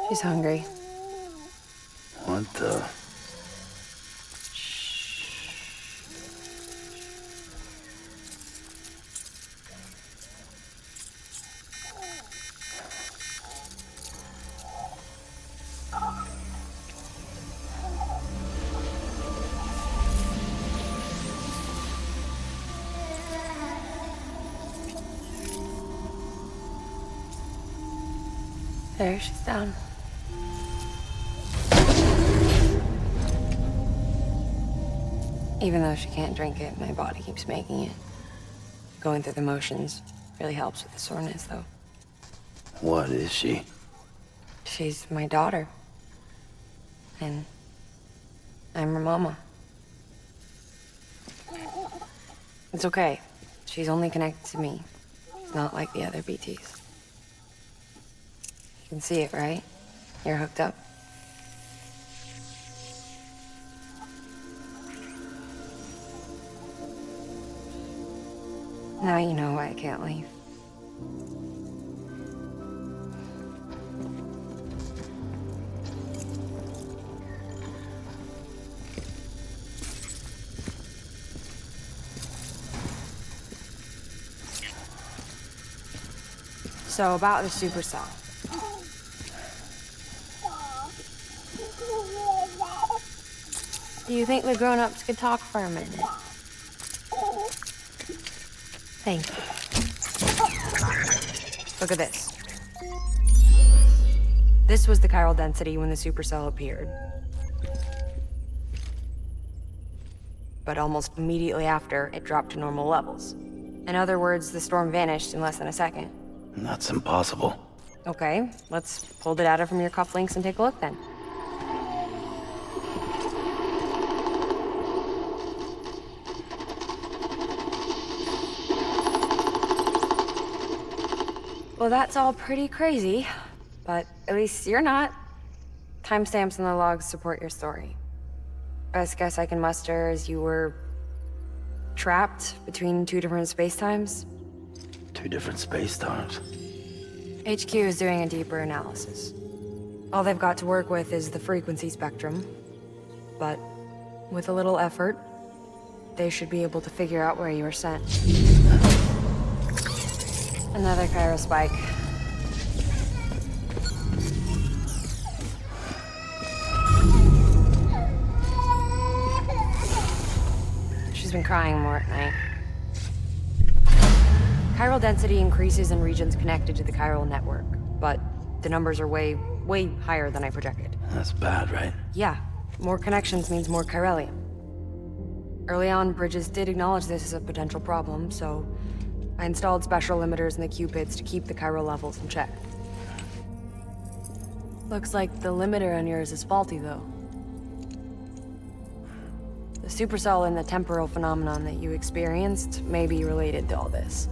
She's hungry. What the? There, she's down. Even though she can't drink it, my body keeps making it. Going through the motions really helps with the soreness, though. What is she? She's my daughter. And I'm her mama. It's okay. She's only connected to me. Not like the other BTs. You can see it, right? You're hooked up. Now you know why I can't leave. So about the supercell. Do you think the grown-ups could talk for a minute? Thank you. Look at this. This was the chiral density when the supercell appeared. But almost immediately after, it dropped to normal levels. In other words, the storm vanished in less than a second. That's impossible. Okay, let's pull the data from your cufflinks and take a look then. Well, that's all pretty crazy, but at least you're not. Timestamps in the logs support your story. Best guess I can muster is you were trapped between two different spacetimes. Two different space-times. HQ is doing a deeper analysis. All they've got to work with is the frequency spectrum, but with a little effort, they should be able to figure out where you were sent. Another chiral spike. She's been crying more at night. Chiral density increases in regions connected to the chiral network, but the numbers are way higher than I projected. That's bad, right? Yeah, more connections means more chiralium. Early on, Bridges did acknowledge this as a potential problem, so I installed special limiters in the cupids to keep the chiral levels in check. Looks like the limiter on yours is faulty, though. The supercell and the temporal phenomenon that you experienced may be related to all this.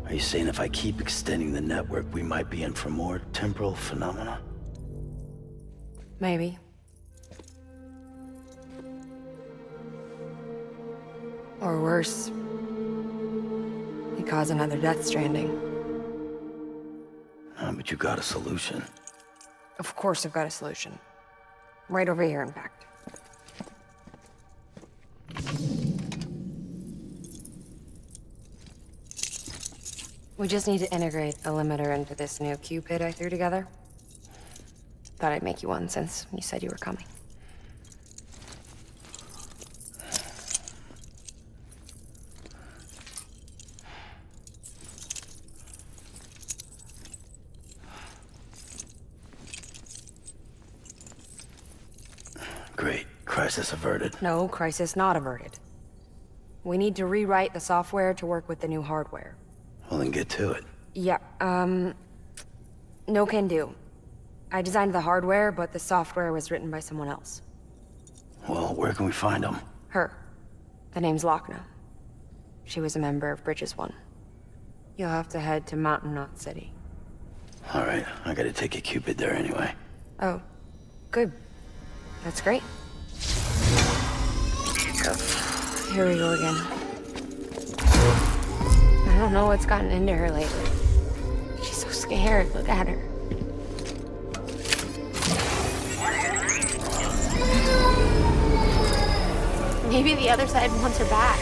Are you saying if I keep extending the network, we might be in for more temporal phenomena? Maybe. Or worse, we cause another death stranding. But you got a solution. Of course I've got a solution. Right over here, in fact. We just need to integrate a limiter into this new Cupid I threw together. Thought I'd make you one since you said you were coming. Great. Crisis averted. No, crisis not averted. We need to rewrite the software to work with the new hardware. Well, then get to it. Yeah, no can do. I designed the hardware, but the software was written by someone else. Well, where can we find them? Her. The name's Lochna. She was a member of Bridges 1. You'll have to head to Mountain Knot City. All right, I gotta take a Cupid there anyway. Oh, good. That's great. Here we go again. I don't know what's gotten into her lately. She's so scared. Look at her. Maybe the other side wants her back.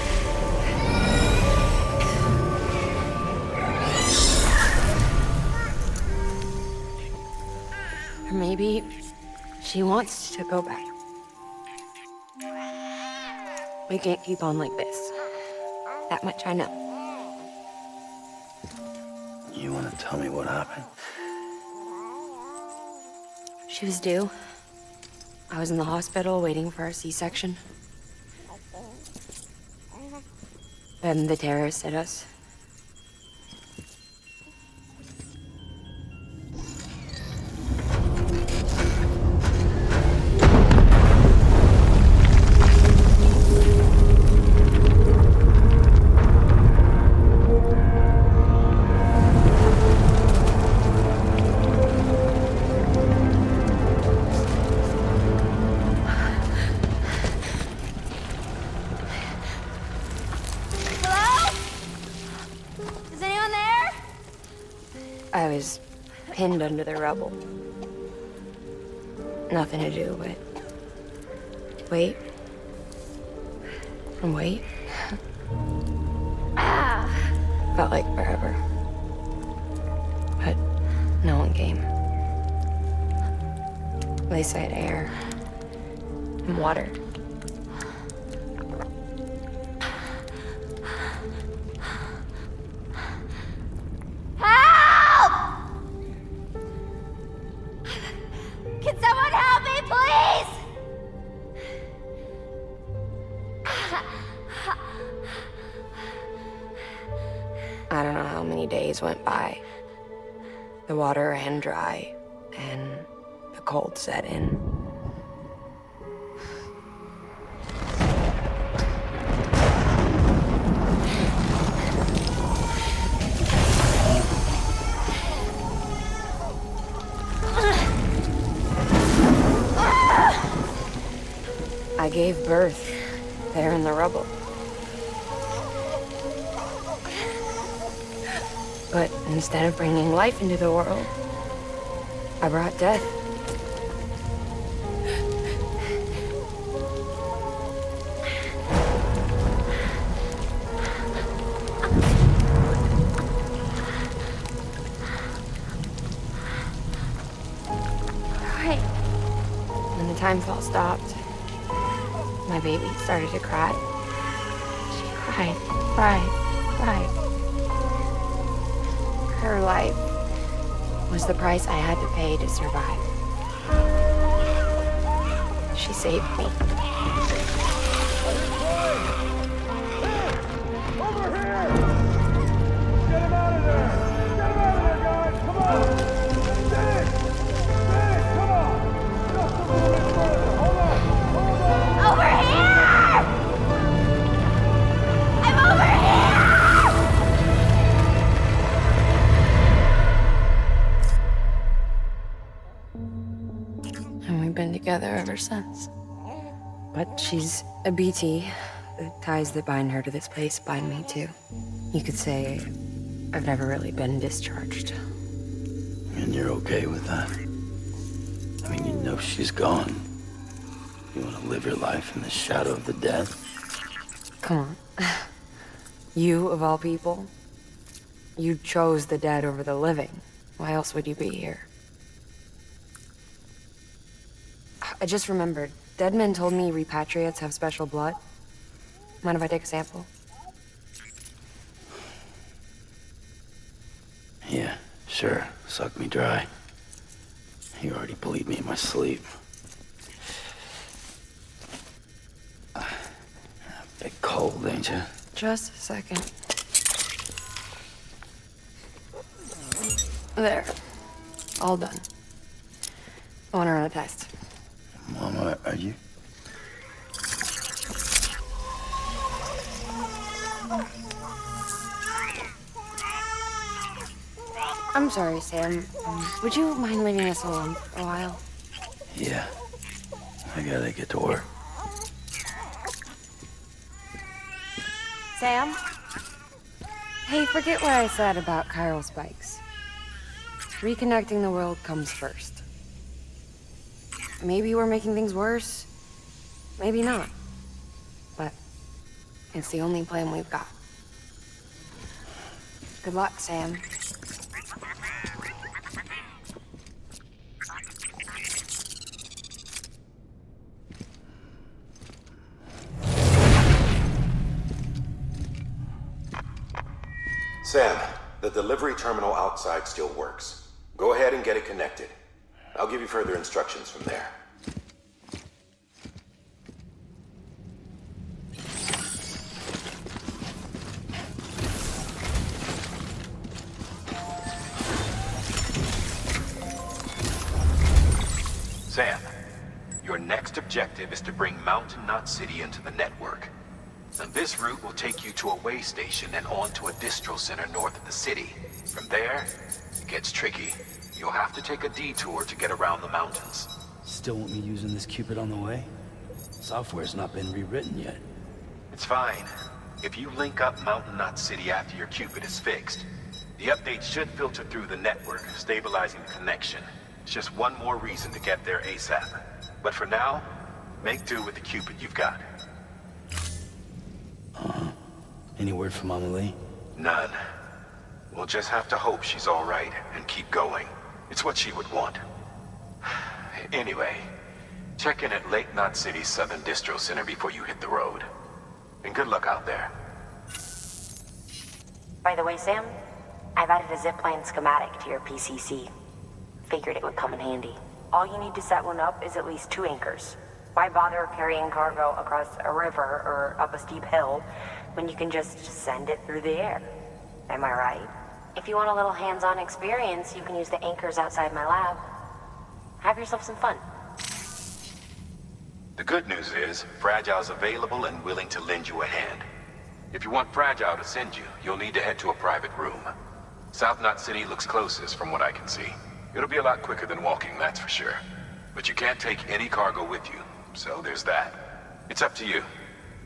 Or maybe she wants to go back. We can't keep on like this. That much I know. You want to tell me what happened? She was due. I was in the hospital waiting for a C-section. Then the terrorists hit us. I was pinned under the rubble. Nothing to do but wait and wait. Felt like forever. But no one came. They said air and water. I don't know how many days went by. The water ran dry, and the cold set in. I gave birth there in the rubble. But instead of bringing life into the world, I brought death. Right. When the time fall stopped, my baby started to cry. She cried. Her life was the price I had to pay to survive. She saved me. Over here! Get him out of there! Get him out of there, guys! Come on! Dennis! Dennis, come on! Just a little bit further. Hold on! Over here! I'm over here! And we've been together ever since. But she's a BT. The ties that bind her to this place bind me too. You could say I've never really been discharged. And you're okay with that? I mean, you know she's gone. You want to live your life in the shadow of the dead? Come on. You, of all people, you chose the dead over the living. Why else would you be here? I just remembered. Dead men told me repatriates have special blood. Mind if I take a sample? Yeah, sure. Suck me dry. You already bleed me in my sleep. Bit cold, ain't you? Just a second. There. All done. I want to run a test. Mama, are you? I'm sorry, Sam. Would you mind leaving us alone for a while? Yeah. I gotta get to work. Sam? Hey, forget what I said about chiral spikes. Reconnecting the world comes first. Maybe we're making things worse. Maybe not. But It's the only plan we've got. Good luck, Sam. Sam, the delivery terminal outside still works. Go ahead and get it connected. I'll give you further instructions from there. Sam, your next objective is to bring Mountain Knot City into the network. And this route will take you to a way station and on to a distro center north of the city. From there, it gets tricky. You'll have to take a detour to get around the mountains. Still want me using this Cupid on the way? Software's not been rewritten yet. It's fine. If you link up Mountain Knot City after your Cupid is fixed, the update should filter through the network, stabilizing the connection. It's just one more reason to get there ASAP. But for now, make do with the Cupid you've got. Any word from Mama Lee? None. We'll just have to hope she's all right and keep going. It's what she would want. Anyway, check in at Lake Knot City's Southern Distro Center before you hit the road. And good luck out there. By the way, Sam, I've added a zipline schematic to your PCC. Figured it would come in handy. All you need to set one up is at least 2 anchors. Why bother carrying cargo across a river or up a steep hill when you can just send it through the air? Am I right? If you want a little hands-on experience, you can use the anchors outside my lab. Have yourself some fun. The good news is, Fragile's available and willing to lend you a hand. If you want Fragile to send you, you'll need to head to a private room. South Knot City looks closest from what I can see. It'll be a lot quicker than walking, that's for sure. But you can't take any cargo with you, so there's that. It's up to you.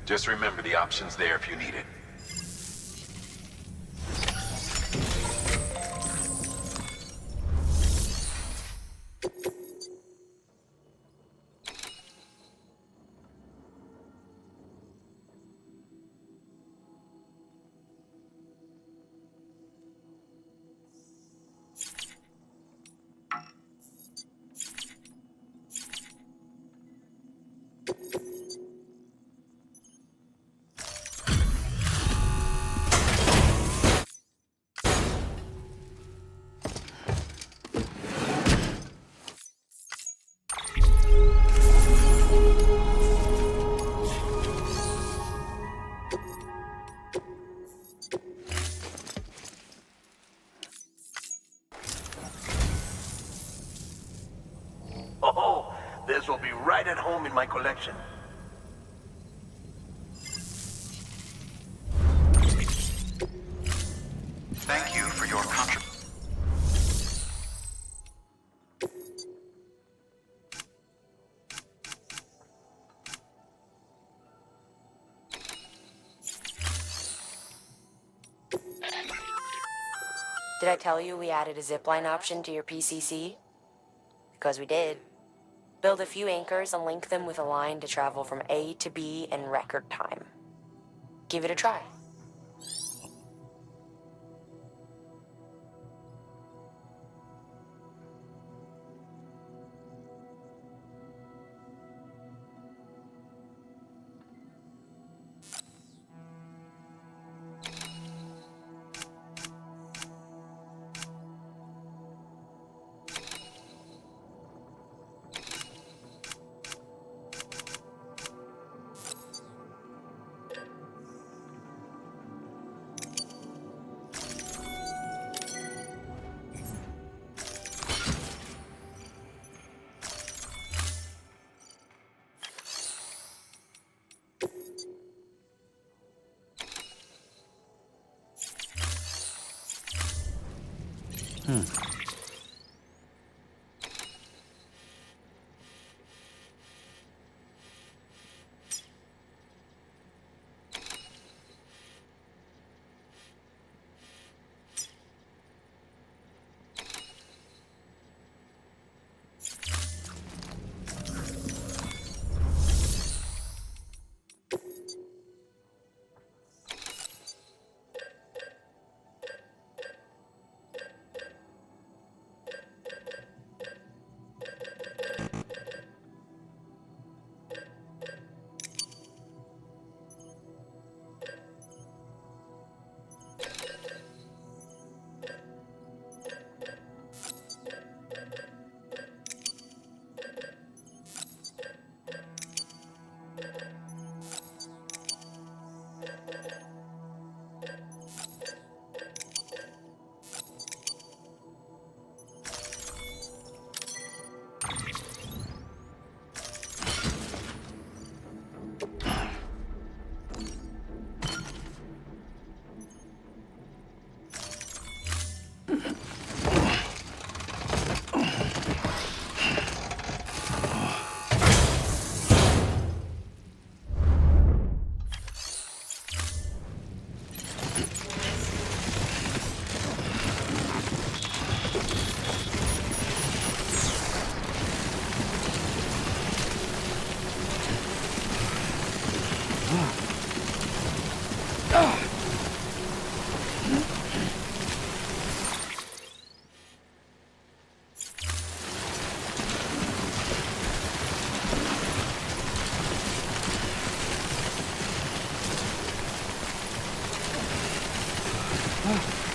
Just remember the option's there if you need it. Oh, this will be right at home in my collection. Thank you for your contribution. Did I tell you we added a zipline option to your PCC? Because we did. Build a few anchors and link them with a line to travel from A to B in record time. Give it a try. Getting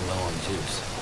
low on juice.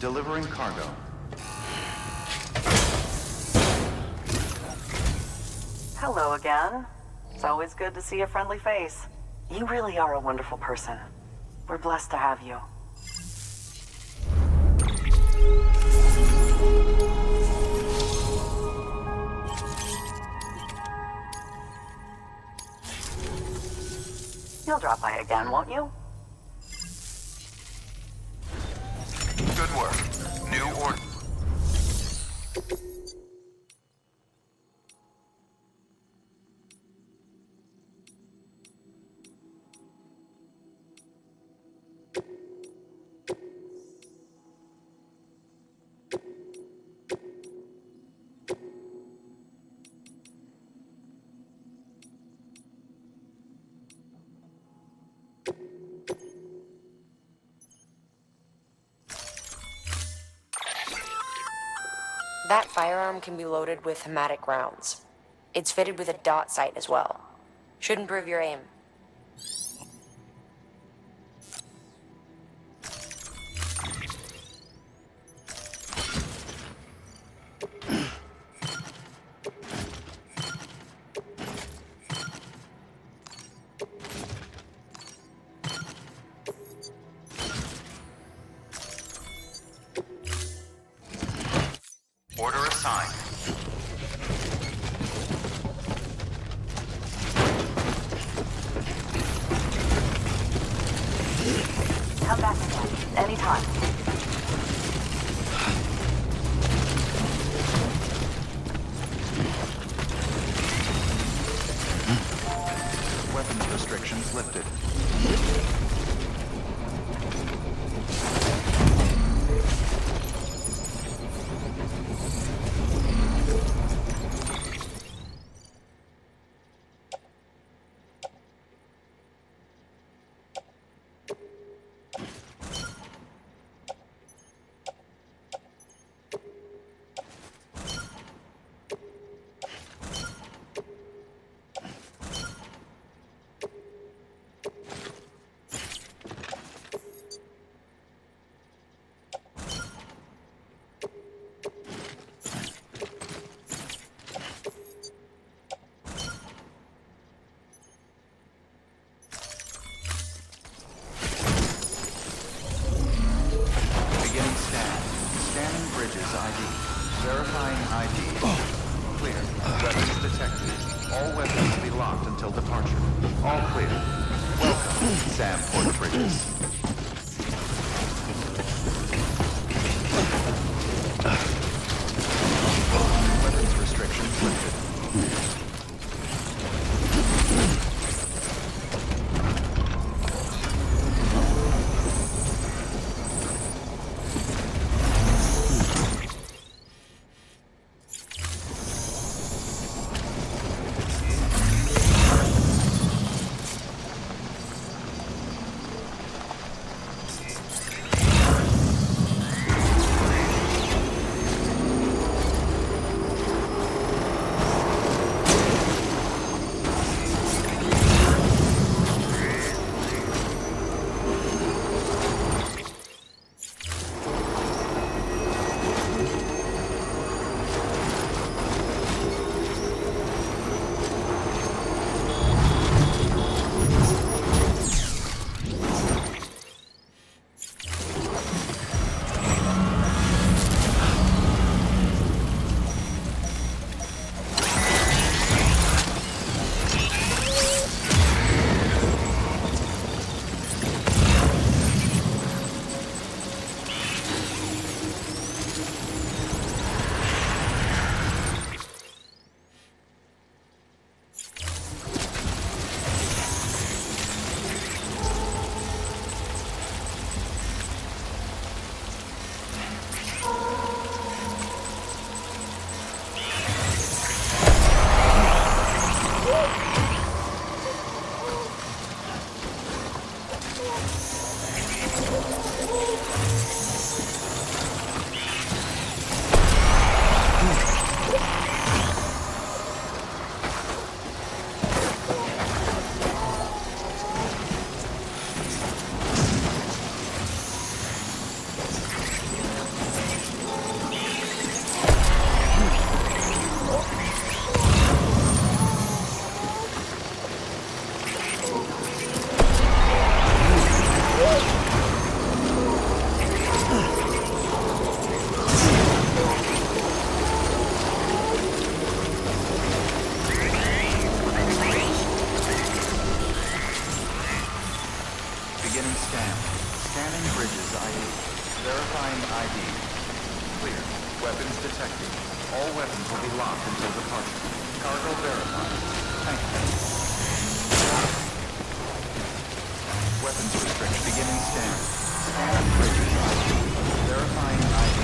Delivering cargo. Hello again. It's always good to see a friendly face. You really are a wonderful person. We're blessed to have you. You'll drop by again, won't you? Good work. New order. That firearm can be loaded with hematic rounds. It's fitted with a dot sight as well. Should improve your aim. Order assigned. Come back again, anytime. Weapons restrictions lifted. Verifying ID. Clear. Weapons detected. All weapons will be locked until departure. All clear. Welcome, Sam Port Bridges. Weapons restrictions lifted. Verifying ID. Clear. Weapons detected. All weapons will be locked until departure. Cargo verified. Thank you. Weapons restriction beginning scan. Scan bridges ID. Verifying ID.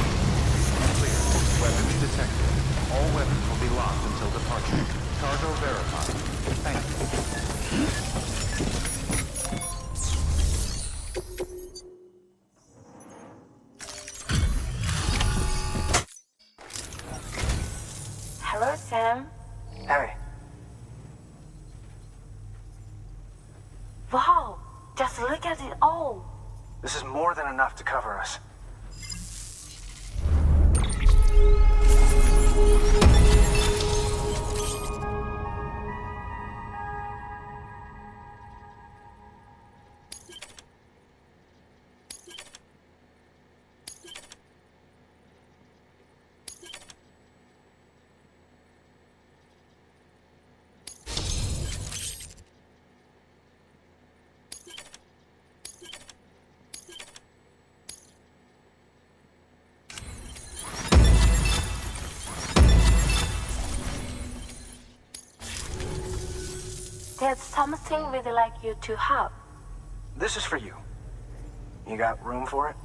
Clear. Weapons detected. All weapons will be locked until departure. Cargo verified. Thank you. Hello, Sam. Hey, Wow, just look at it all. this is more than enough to cover us. There's something we'd like you to have. This is for you. You got room for it?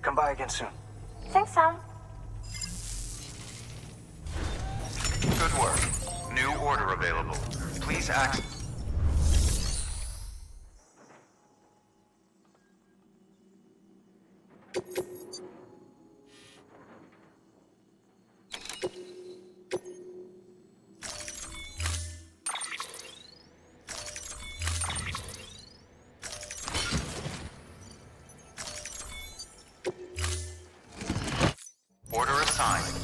Come by again soon. Thanks, Sam. Good work. New order available. Please access. Order assigned.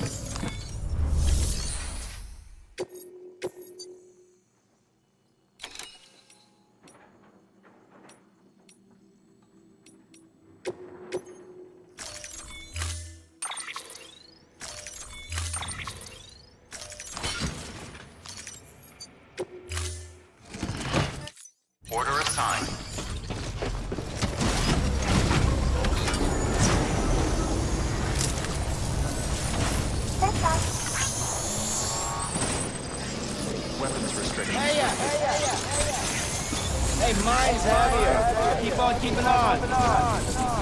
Order assigned. Thanks, Sam. Weapons restrictions. Hey, mine's heavier. Keep on keeping on.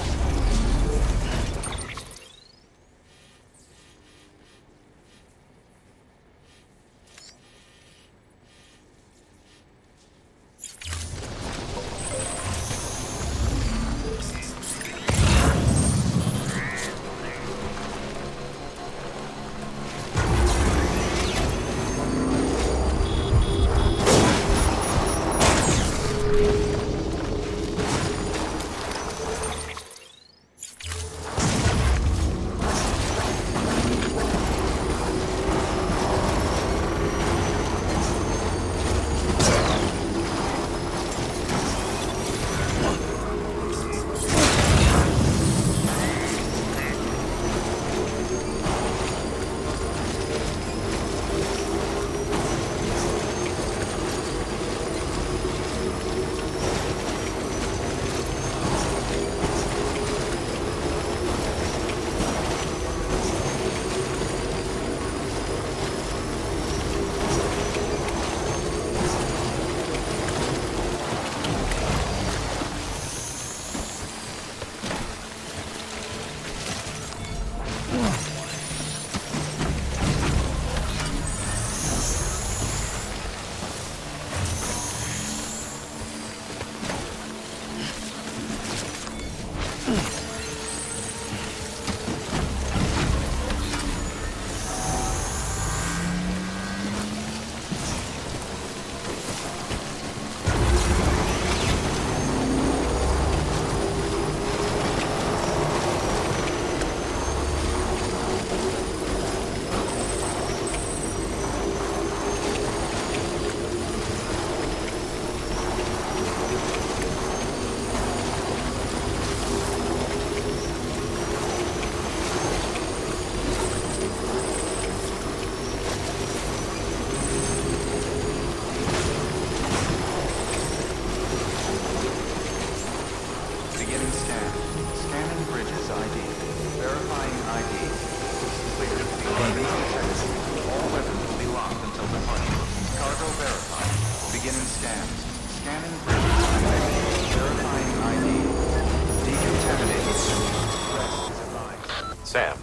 Sam,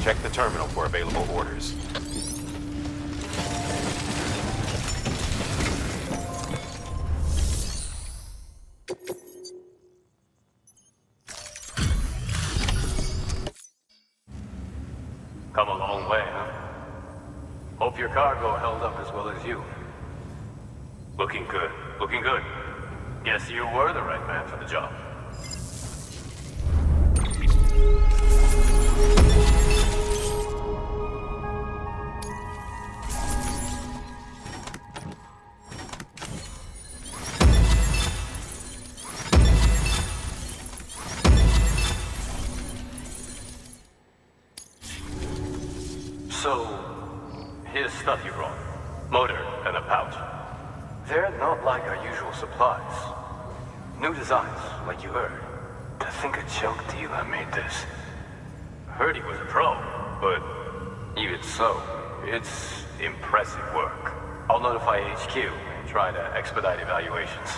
check the terminal for available orders. Come a long way, huh? Hope your cargo held up as well as you. Looking good, looking good. Guess you were the right man for the job. So, here's stuff you brought. Motor and a pouch. They're not like our usual supplies. New designs, like you heard. To think a joke dealer made this. Heard he was a pro, but even so, it's impressive work. I'll notify HQ and try to expedite evaluations.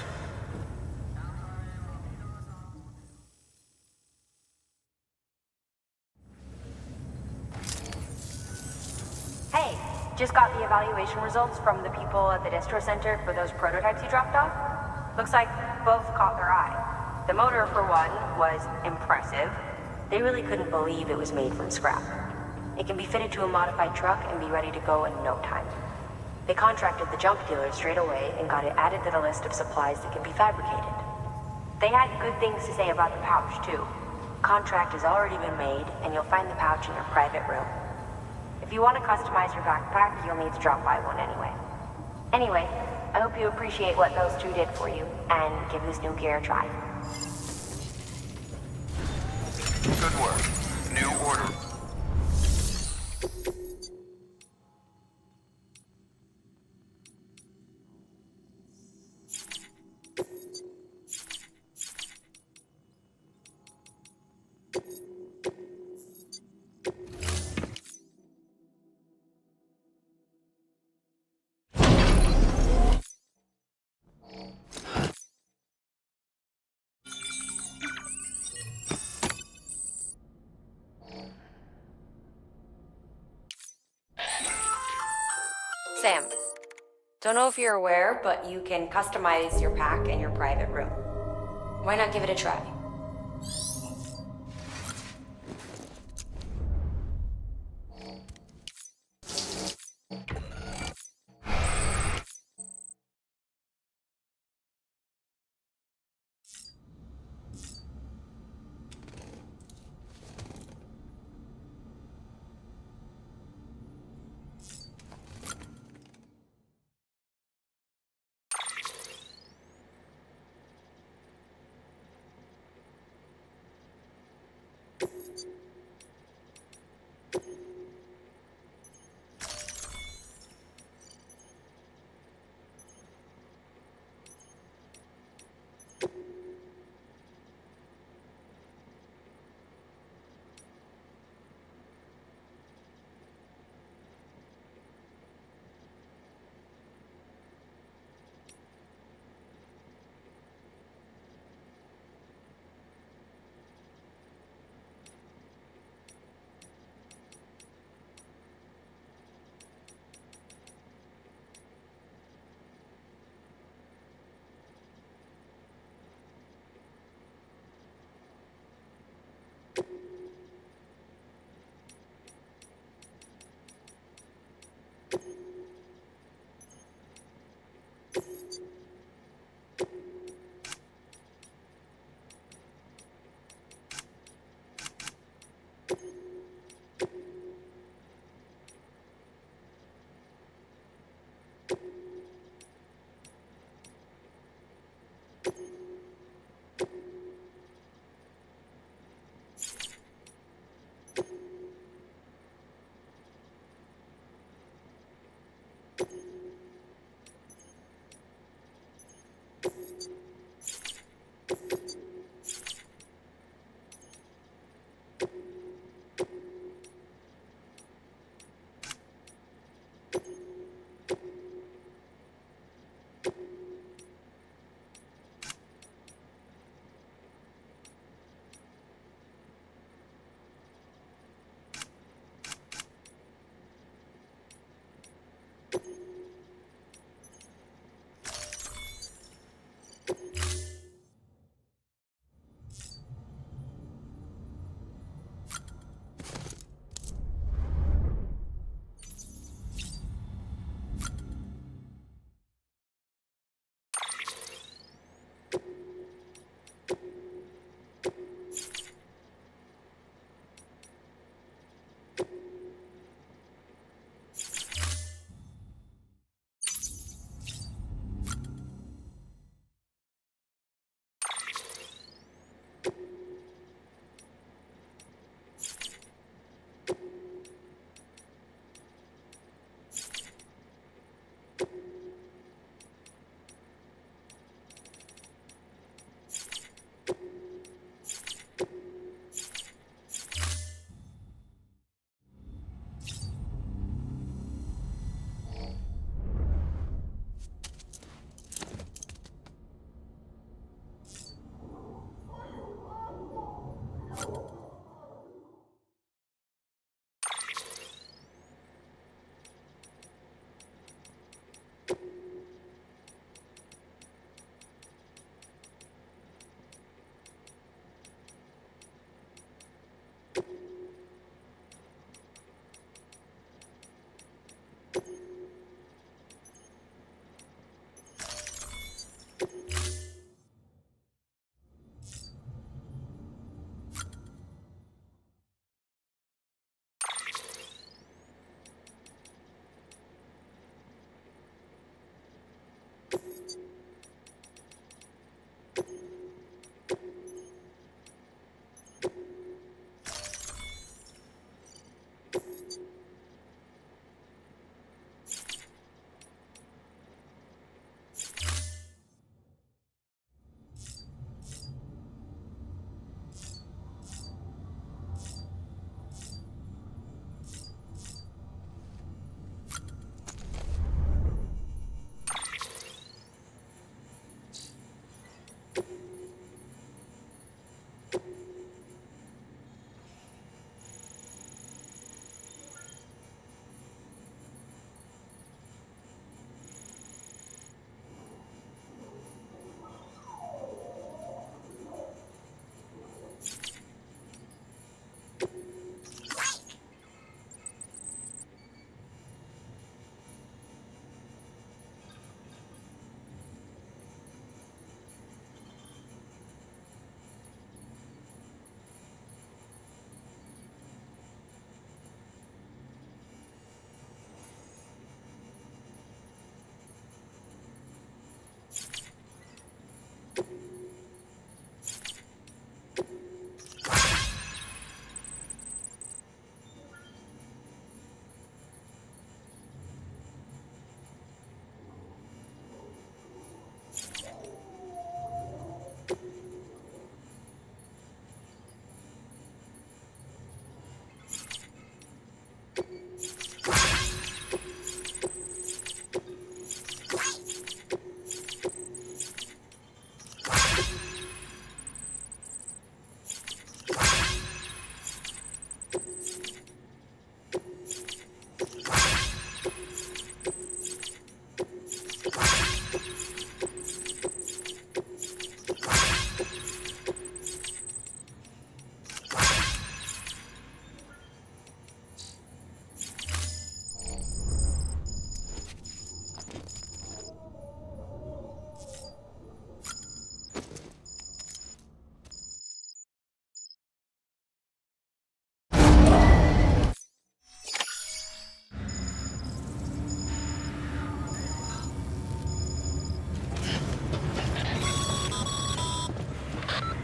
Hey, just got the evaluation results from the people at the distro center for those prototypes you dropped off. Looks like both caught their eye. The motor, for one, was impressive. They really couldn't believe it was made from scrap. It can be fitted to a modified truck and be ready to go in no time. They contracted the junk dealer straight away and got it added to the list of supplies that can be fabricated. They had good things to say about the pouch, too. Contract has already been made, and you'll find the pouch in your private room. If you want to customize your backpack, you'll need to drop by one anyway. Anyway, I hope you appreciate what those two did for you, and give this new gear a try. Good work. New order. Sam, don't know if you're aware, but you can customize your pack in your private room. Why not give it a try?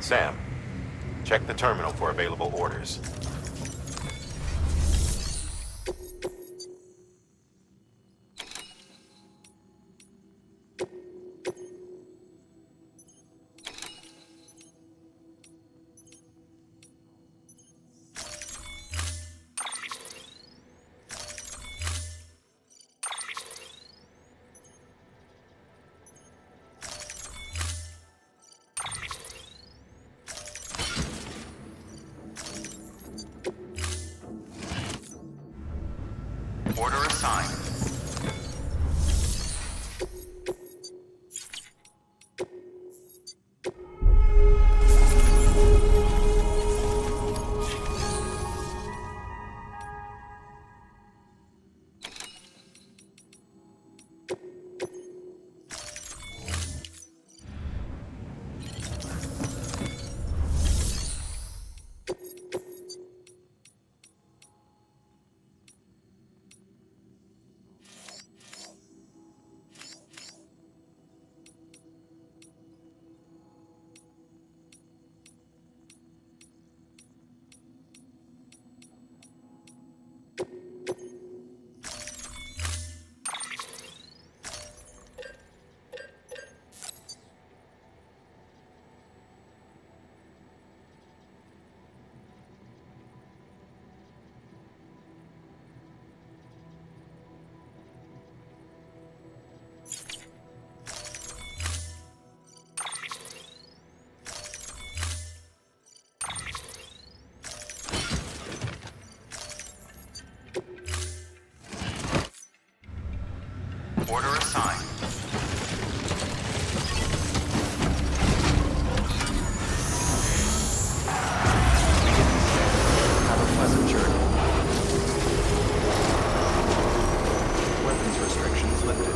Sam, check the terminal for available orders. Order assigned. Order assigned. Have a pleasant journey. Weapons restrictions lifted.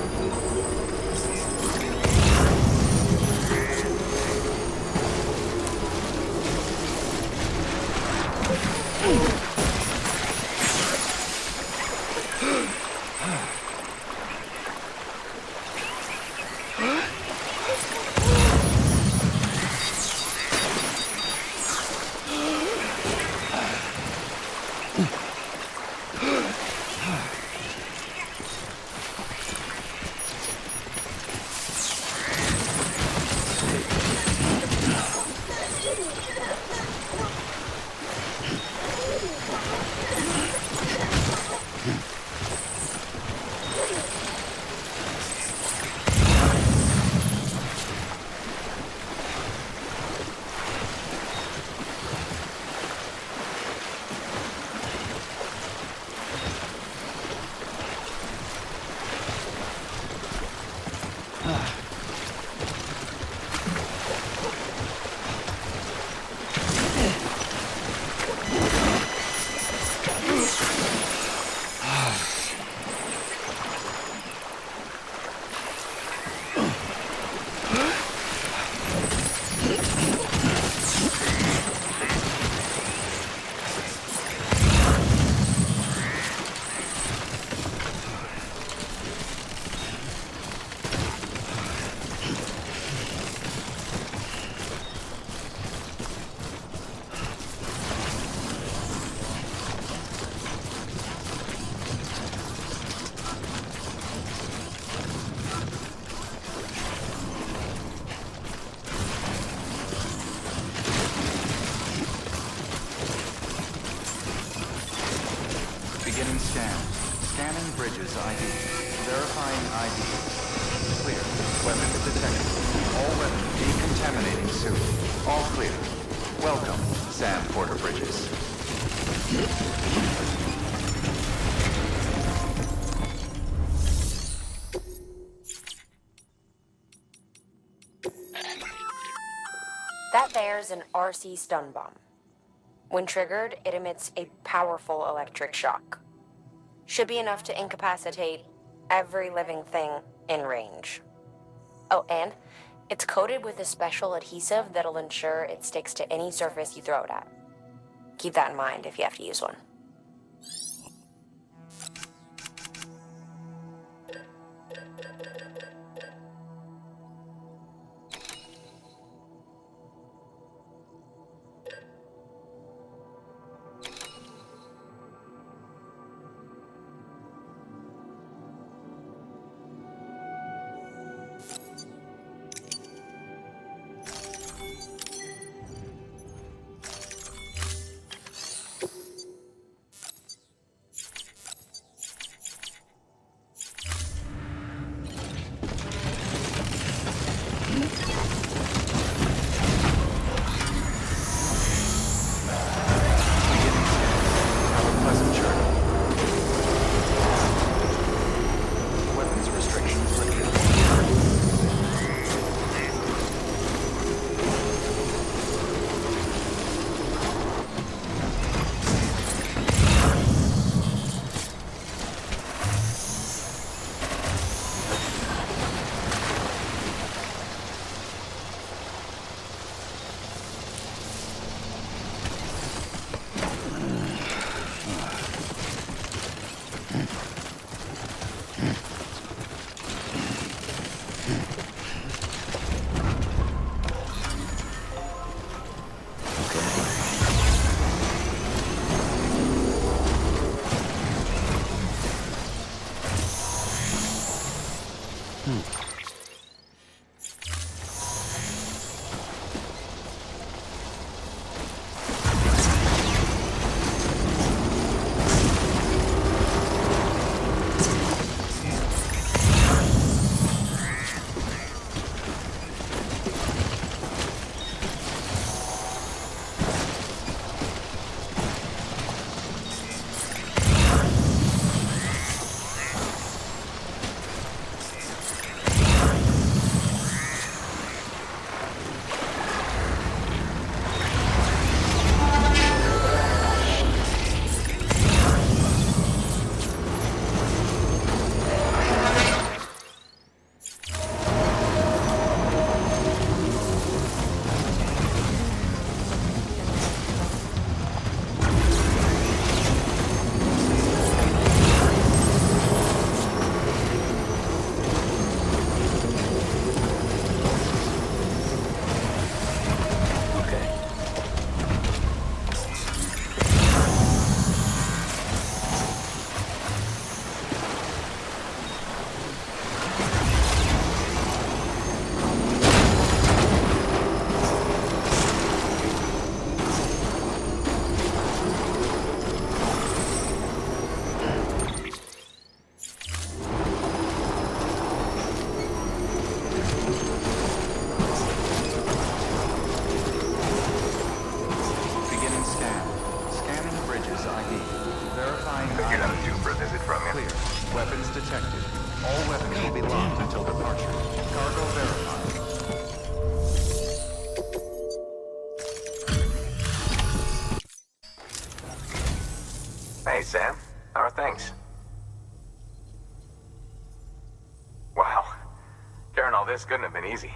Beginning scan. Scanning bridges ID. Verifying ID. Clear. Weapons detected. All weapons decontaminating soon. All clear. Welcome, Sam Porter Bridges. That there's an RC stun bomb. When triggered, it emits a powerful electric shock. Should be enough to incapacitate every living thing in range. Oh, and it's coated with a special adhesive that'll ensure it sticks to any surface you throw it at. Keep that in mind if you have to use one. Verifying Figured I was IDs. due for a visit from you. Clear. Weapons detected. All weapons will be locked until departure. Cargo verified. Hey, Sam. How are things? Wow. Carrying all this couldn't have been easy.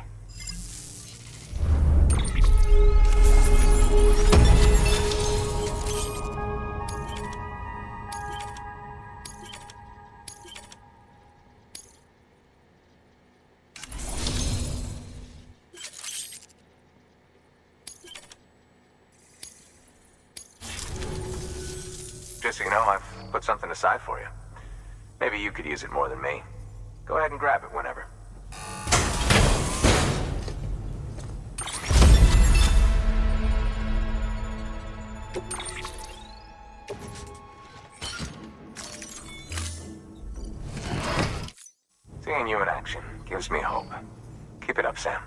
Just so you know, I've put something aside for you. Maybe you could use it more than me. Go ahead and grab it whenever. Seeing you in action gives me hope. Keep it up, Sam.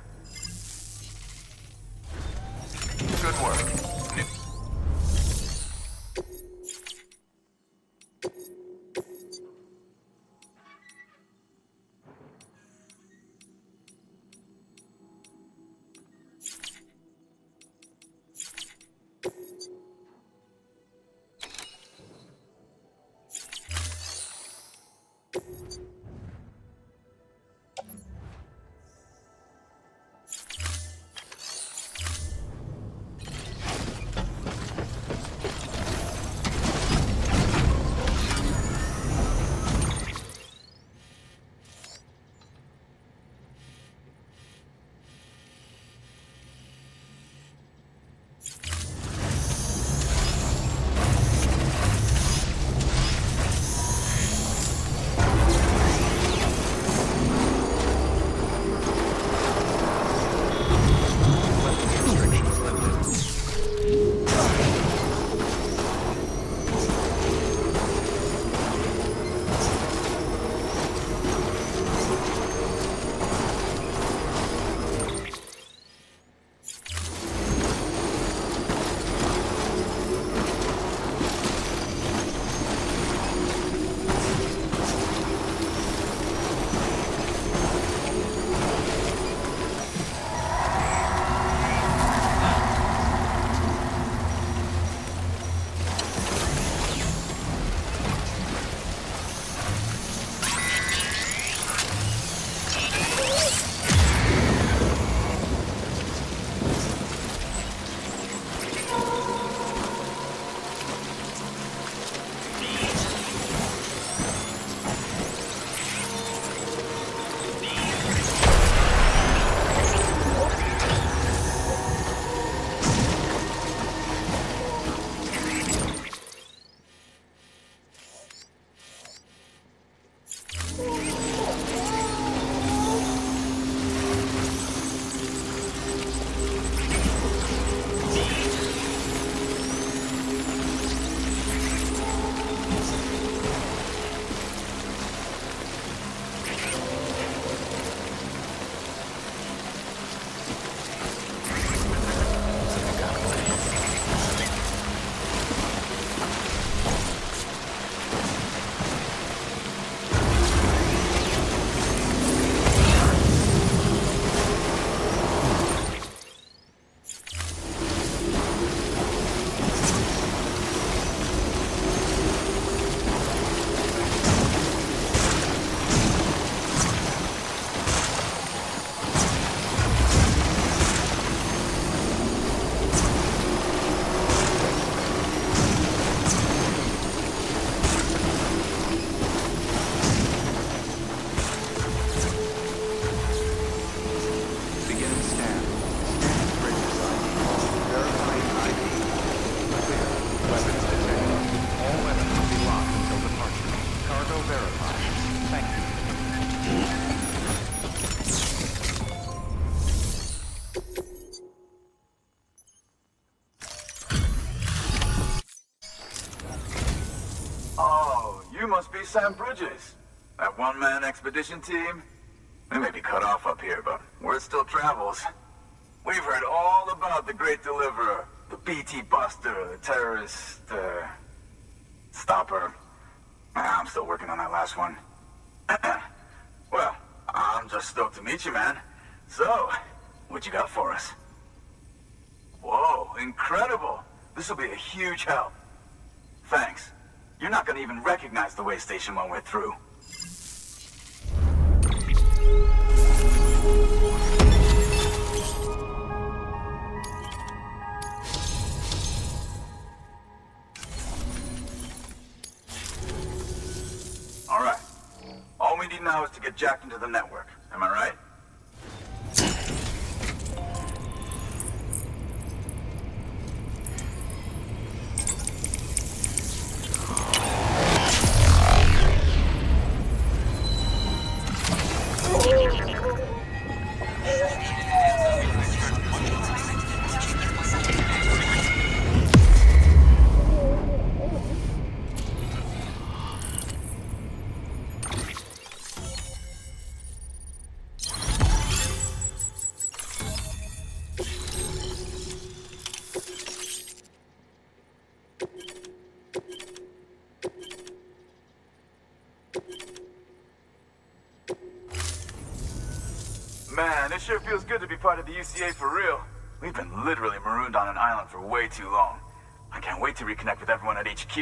Good work. must be Sam Bridges. That one-man expedition team? We may be cut off up here, but word still travels. We've heard all about the Great Deliverer, the BT Buster, the terrorist, stopper. I'm still working on that last one. Well, I'm just stoked to meet you, man. So, what you got for us? Whoa, incredible! This'll be a huge help. Thanks. You're not gonna even recognize the way station when we're through. All right. All we need now is to get jacked into the network. Am I right? Man, it sure feels good to be part of the UCA for real. We've been literally marooned on an island for way too long. I can't wait to reconnect with everyone at HQ.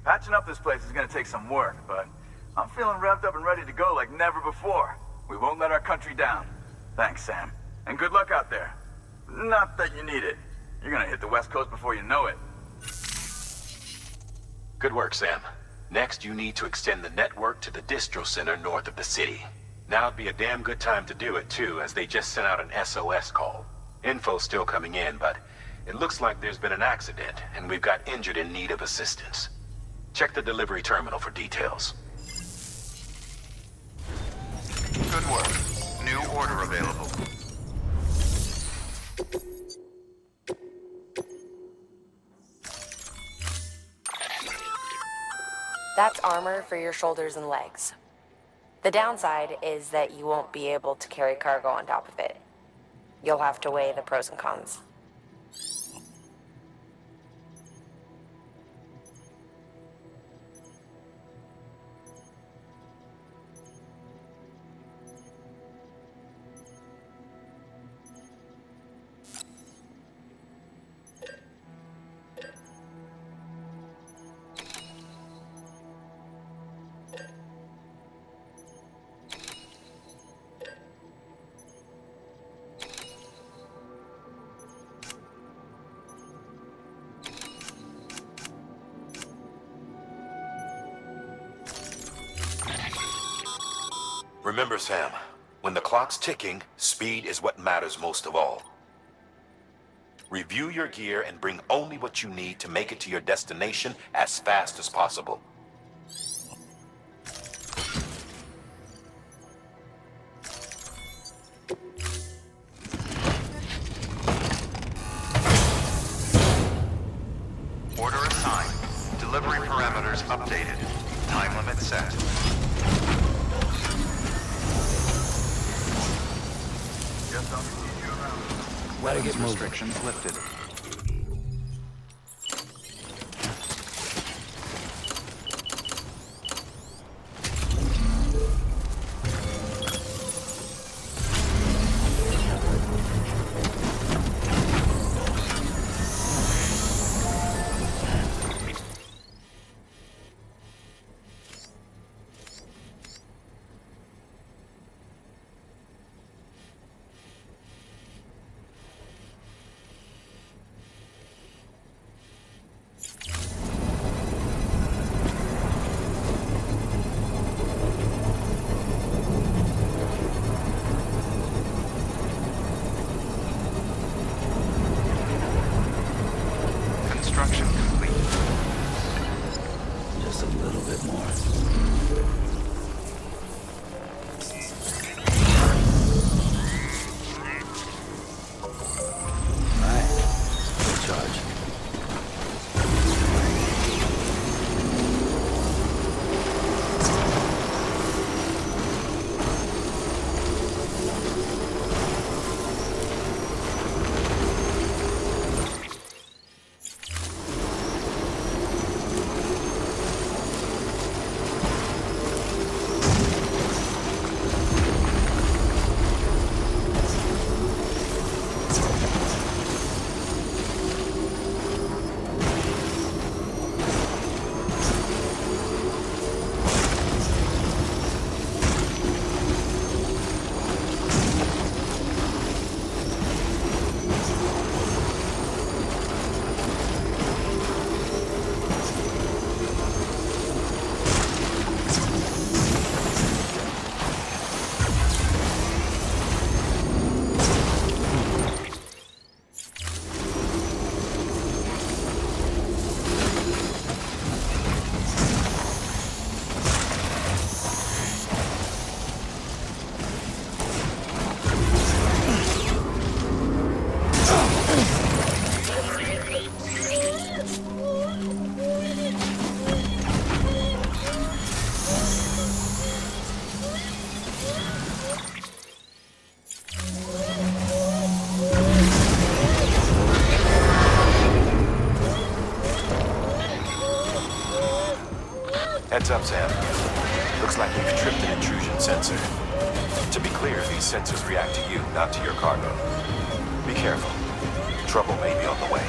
Patching up this place is gonna take some work, but I'm feeling revved up and ready to go like never before. We won't let our country down. Thanks, Sam. And good luck out there. Not that you need it. You're gonna hit the West Coast before you know it. Good work, Sam. Next, you need to extend the network to the distro center north of the city. Now'd be a damn good time to do it, too, as they just sent out an SOS call. Info's still coming in, but it looks like there's been an accident, and we've got injured in need of assistance. Check the delivery terminal for details. Good work. New order available. That's armor for your shoulders and legs. The downside is that you won't be able to carry cargo on top of it. You'll have to weigh the pros and cons. Remember, Sam, when the clock's ticking, speed is what matters most of all. Review your gear and bring only what you need to make it to your destination as fast as possible. Order assigned. Delivery parameters updated. Time limit set. Weapons restrictions lifted. Construction complete. Just a little bit more. Alright, good charge. Heads up, Sam. Looks like you've tripped an intrusion sensor. To be clear, these sensors react to you, not to your cargo. Be careful. Trouble may be on the way.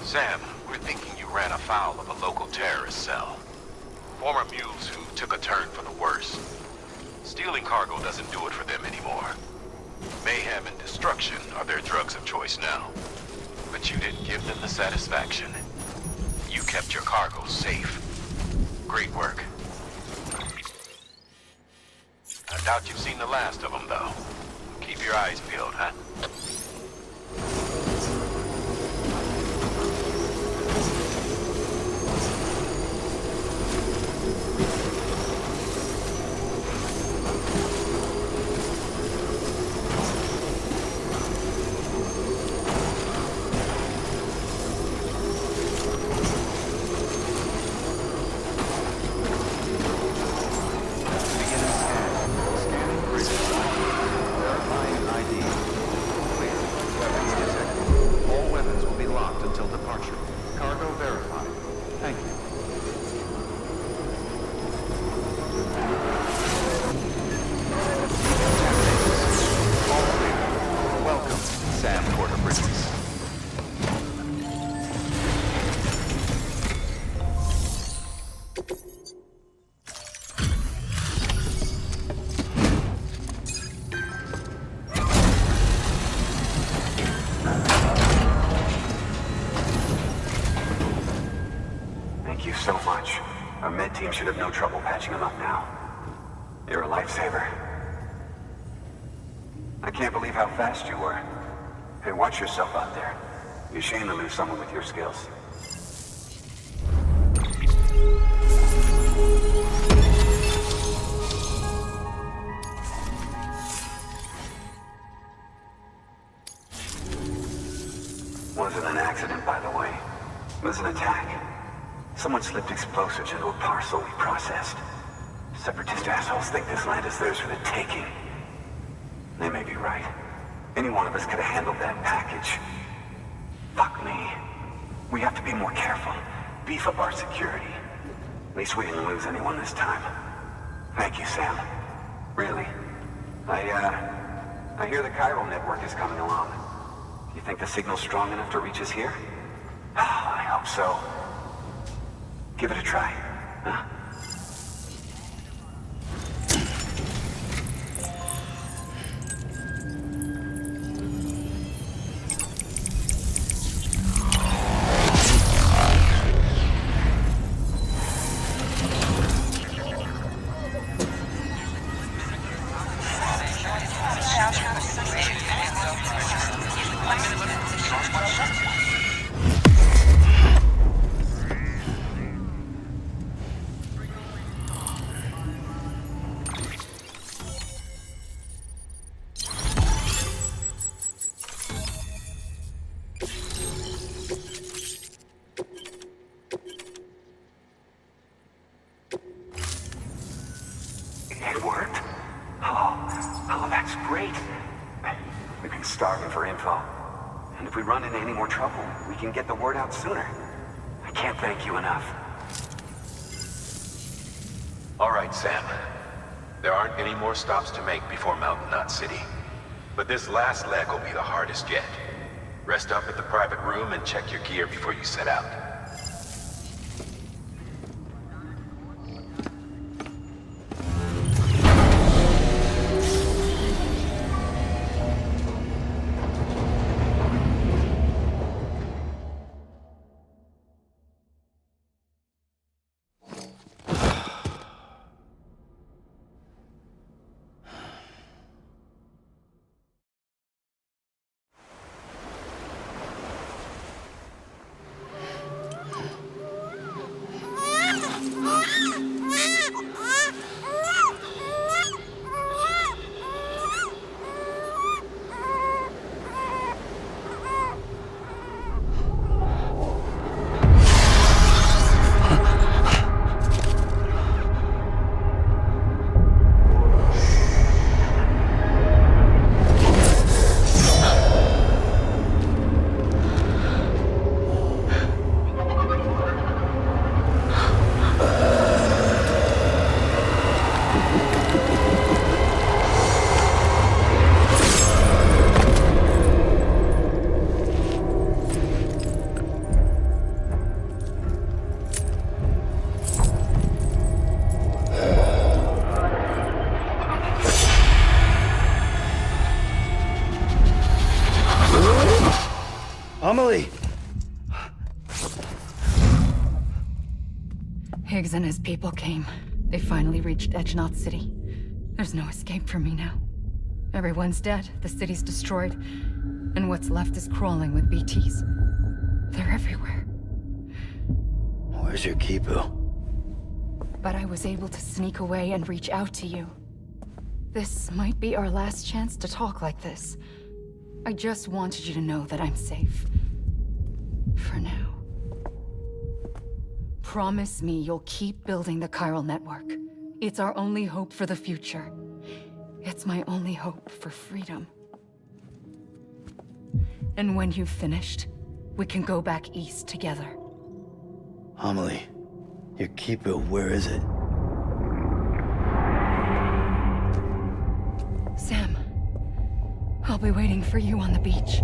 Sam, we're thinking you ran afoul of a local terrorist cell. Former mules who took a turn for the worse. Stealing cargo doesn't do it for them anymore. Mayhem and destruction are their drugs of choice now. But you didn't give them the satisfaction. You kept your cargo safe. Great work. I doubt you've seen the last of them, though. Keep your eyes peeled, huh? So much. Our med team should have no trouble patching him up now. You're a lifesaver. I can't believe how fast you were. Hey, watch yourself out there. You're ashamed to lose someone with your skills. Wasn't an accident, by the way. It was an attack. Someone slipped explosives into a parcel we processed. Separatist assholes think this land is theirs for the taking. They may be right. Any one of us could have handled that package. Fuck me. We have to be more careful. Beef up our security. At least we didn't lose anyone this time. Thank you, Sam. Really. I hear the chiral network is coming along. Do you think the signal's strong enough to reach us here? I hope so. Give it a try, huh? It worked. Oh, that's great. We've been starving for info. And if we run into any more trouble, we can get the word out sooner. I can't thank you enough. All right, Sam. There aren't any more stops to make before Mountain Knot City. But this last leg will be the hardest yet. Rest up at the private room and check your gear before you set out. Amelie! Higgs and his people came. They finally reached Edgenaught City. There's no escape for me now. Everyone's dead, the city's destroyed, and what's left is crawling with BTs. They're everywhere. Where's your Kipu? But I was able to sneak away and reach out to you. This might be our last chance to talk like this. I just wanted you to know that I'm safe. For now. Promise me you'll keep building the chiral network. It's our only hope for the future. It's my only hope for freedom. And when you've finished, we can go back east together. Amelie, your Kipu, where is it? Sam, I'll be waiting for you on the beach.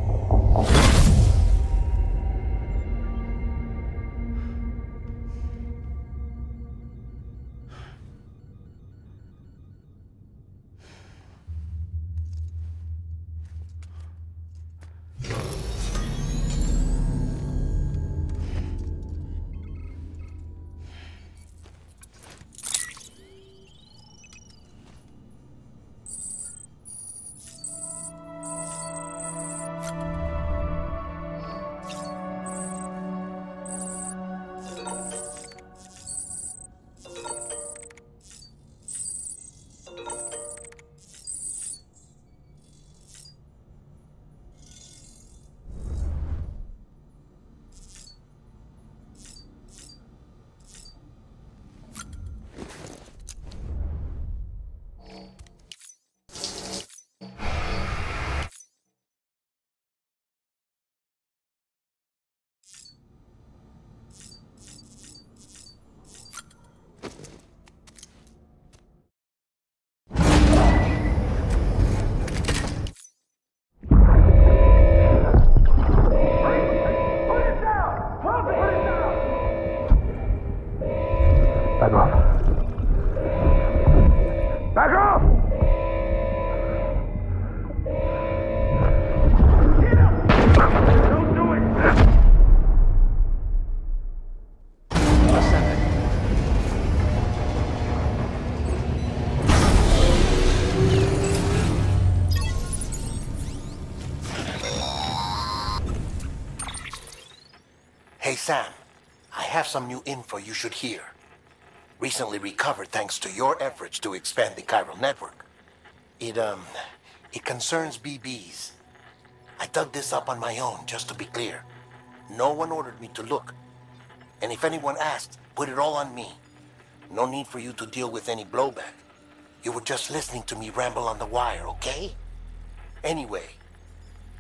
Hey Sam, I have some new info you should hear. Recently recovered thanks to your efforts to expand the chiral network. It concerns BBs. I dug this up on my own, just to be clear. No one ordered me to look. And if anyone asked, put it all on me. No need for you to deal with any blowback. You were just listening to me ramble on the wire, okay? Anyway,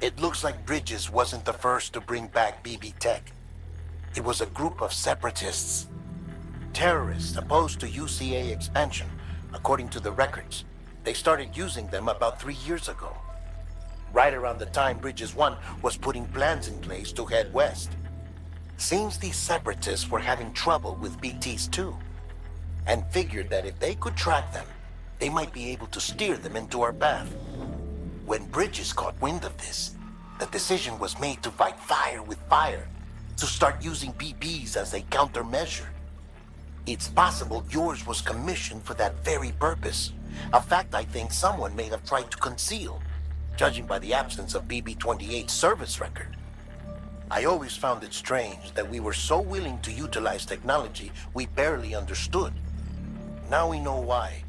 it looks like Bridges wasn't the first to bring back BB tech. It was a group of separatists. Terrorists opposed to UCA expansion, according to the records. They started using them about 3 years ago. Right around the time Bridges 1 was putting plans in place to head west. Seems these separatists were having trouble with BTs too, and figured that if they could track them, they might be able to steer them into our path. When Bridges caught wind of this, the decision was made to fight fire with fire, to start using BBs as a countermeasure. It's possible yours was commissioned for that very purpose, a fact I think someone may have tried to conceal, judging by the absence of BB-28's service record. I always found it strange that we were so willing to utilize technology we barely understood. Now we know why.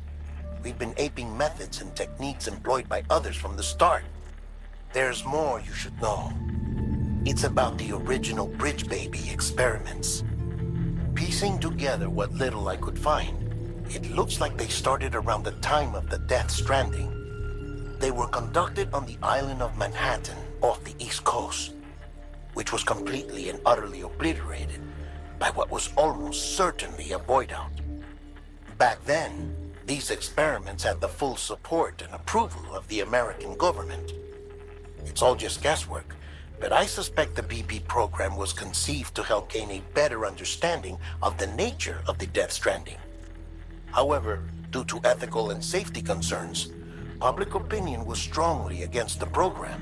We've been aping methods and techniques employed by others from the start. There's more you should know. It's about the original Bridge Baby experiments. Piecing together what little I could find, it looks like they started around the time of the Death Stranding. They were conducted on the island of Manhattan off the East Coast, which was completely and utterly obliterated by what was almost certainly a void out. Back then, these experiments had the full support and approval of the American government. It's all just guesswork, but I suspect the BB program was conceived to help gain a better understanding of the nature of the Death Stranding. However, due to ethical and safety concerns, public opinion was strongly against the program.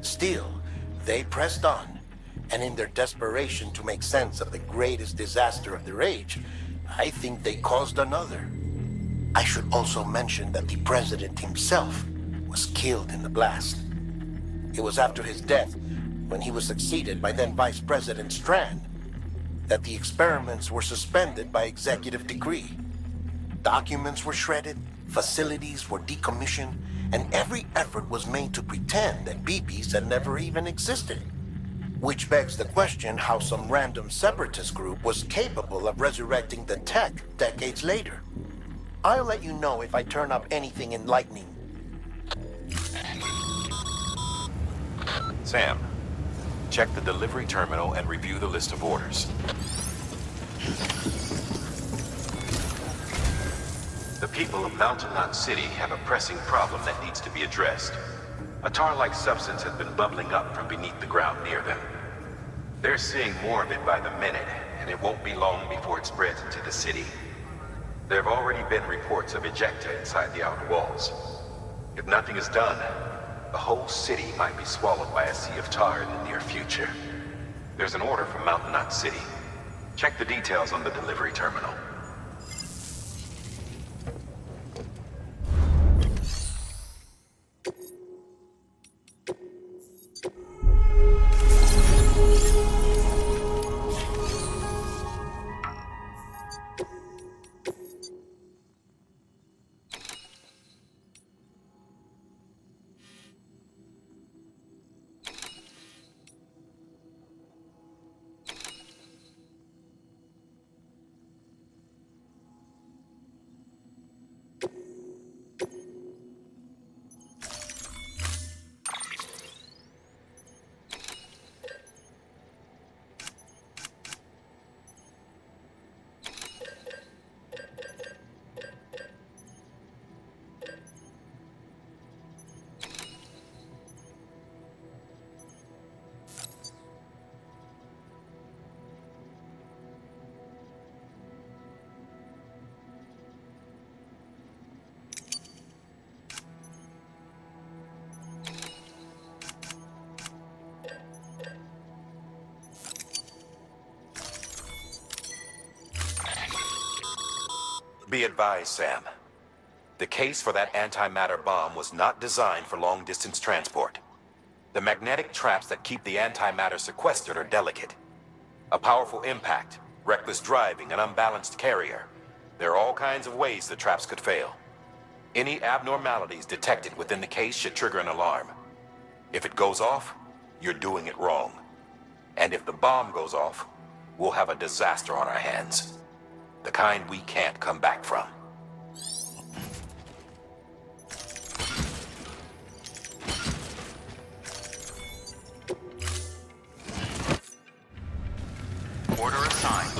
Still, They pressed on, and in their desperation to make sense of the greatest disaster of their age, I think they caused another. I should also mention that the president himself was killed in the blast. It was after his death, when he was succeeded by then Vice President Strand, that the experiments were suspended by executive decree. Documents were shredded, facilities were decommissioned, and every effort was made to pretend that BBs had never even existed. Which begs the question how some random separatist group was capable of resurrecting the tech decades later. I'll let you know if I turn up anything enlightening. Sam, check the delivery terminal and review the list of orders. The people of Mountain Knot City have a pressing problem that needs to be addressed. A tar-like substance has been bubbling up from beneath the ground near them. They're seeing more of it by the minute, and it won't be long before it spreads into the city. There have already been reports of ejecta inside the outer walls. If nothing is done, the whole city might be swallowed by a sea of tar in the near future. There's an order from Mountain Knot City. Check the details on the delivery terminal. Be advised, Sam. The case for that antimatter bomb was not designed for long-distance transport. The magnetic traps that keep the antimatter sequestered are delicate. A powerful impact, reckless driving, an unbalanced carrier. There are all kinds of ways the traps could fail. Any abnormalities detected within the case should trigger an alarm. If it goes off, you're doing it wrong. And if the bomb goes off, we'll have a disaster on our hands. The kind we can't come back from. Order assigned.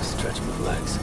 Stretch my legs.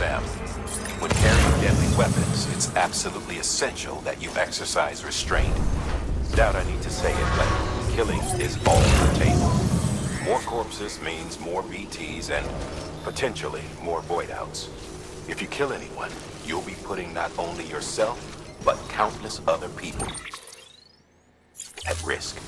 Sam. When carrying deadly weapons, it's absolutely essential that you exercise restraint. Doubt I need to say it, but killing is all on the table. More corpses means more BTs and potentially more void outs. If you kill anyone, you'll be putting not only yourself, but countless other people at risk.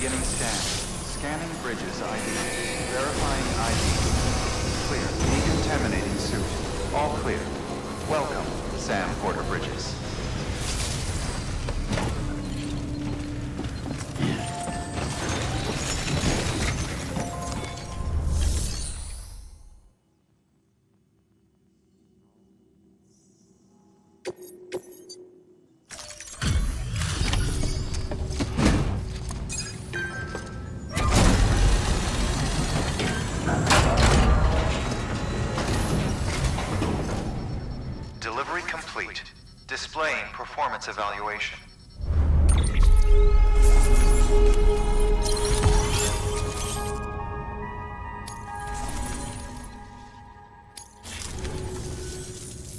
Beginning scan. Scanning bridges ID. Verifying ID. Clear. Decontaminating suit. All clear. Welcome, Sam Porter Bridges. complete, displaying performance evaluation.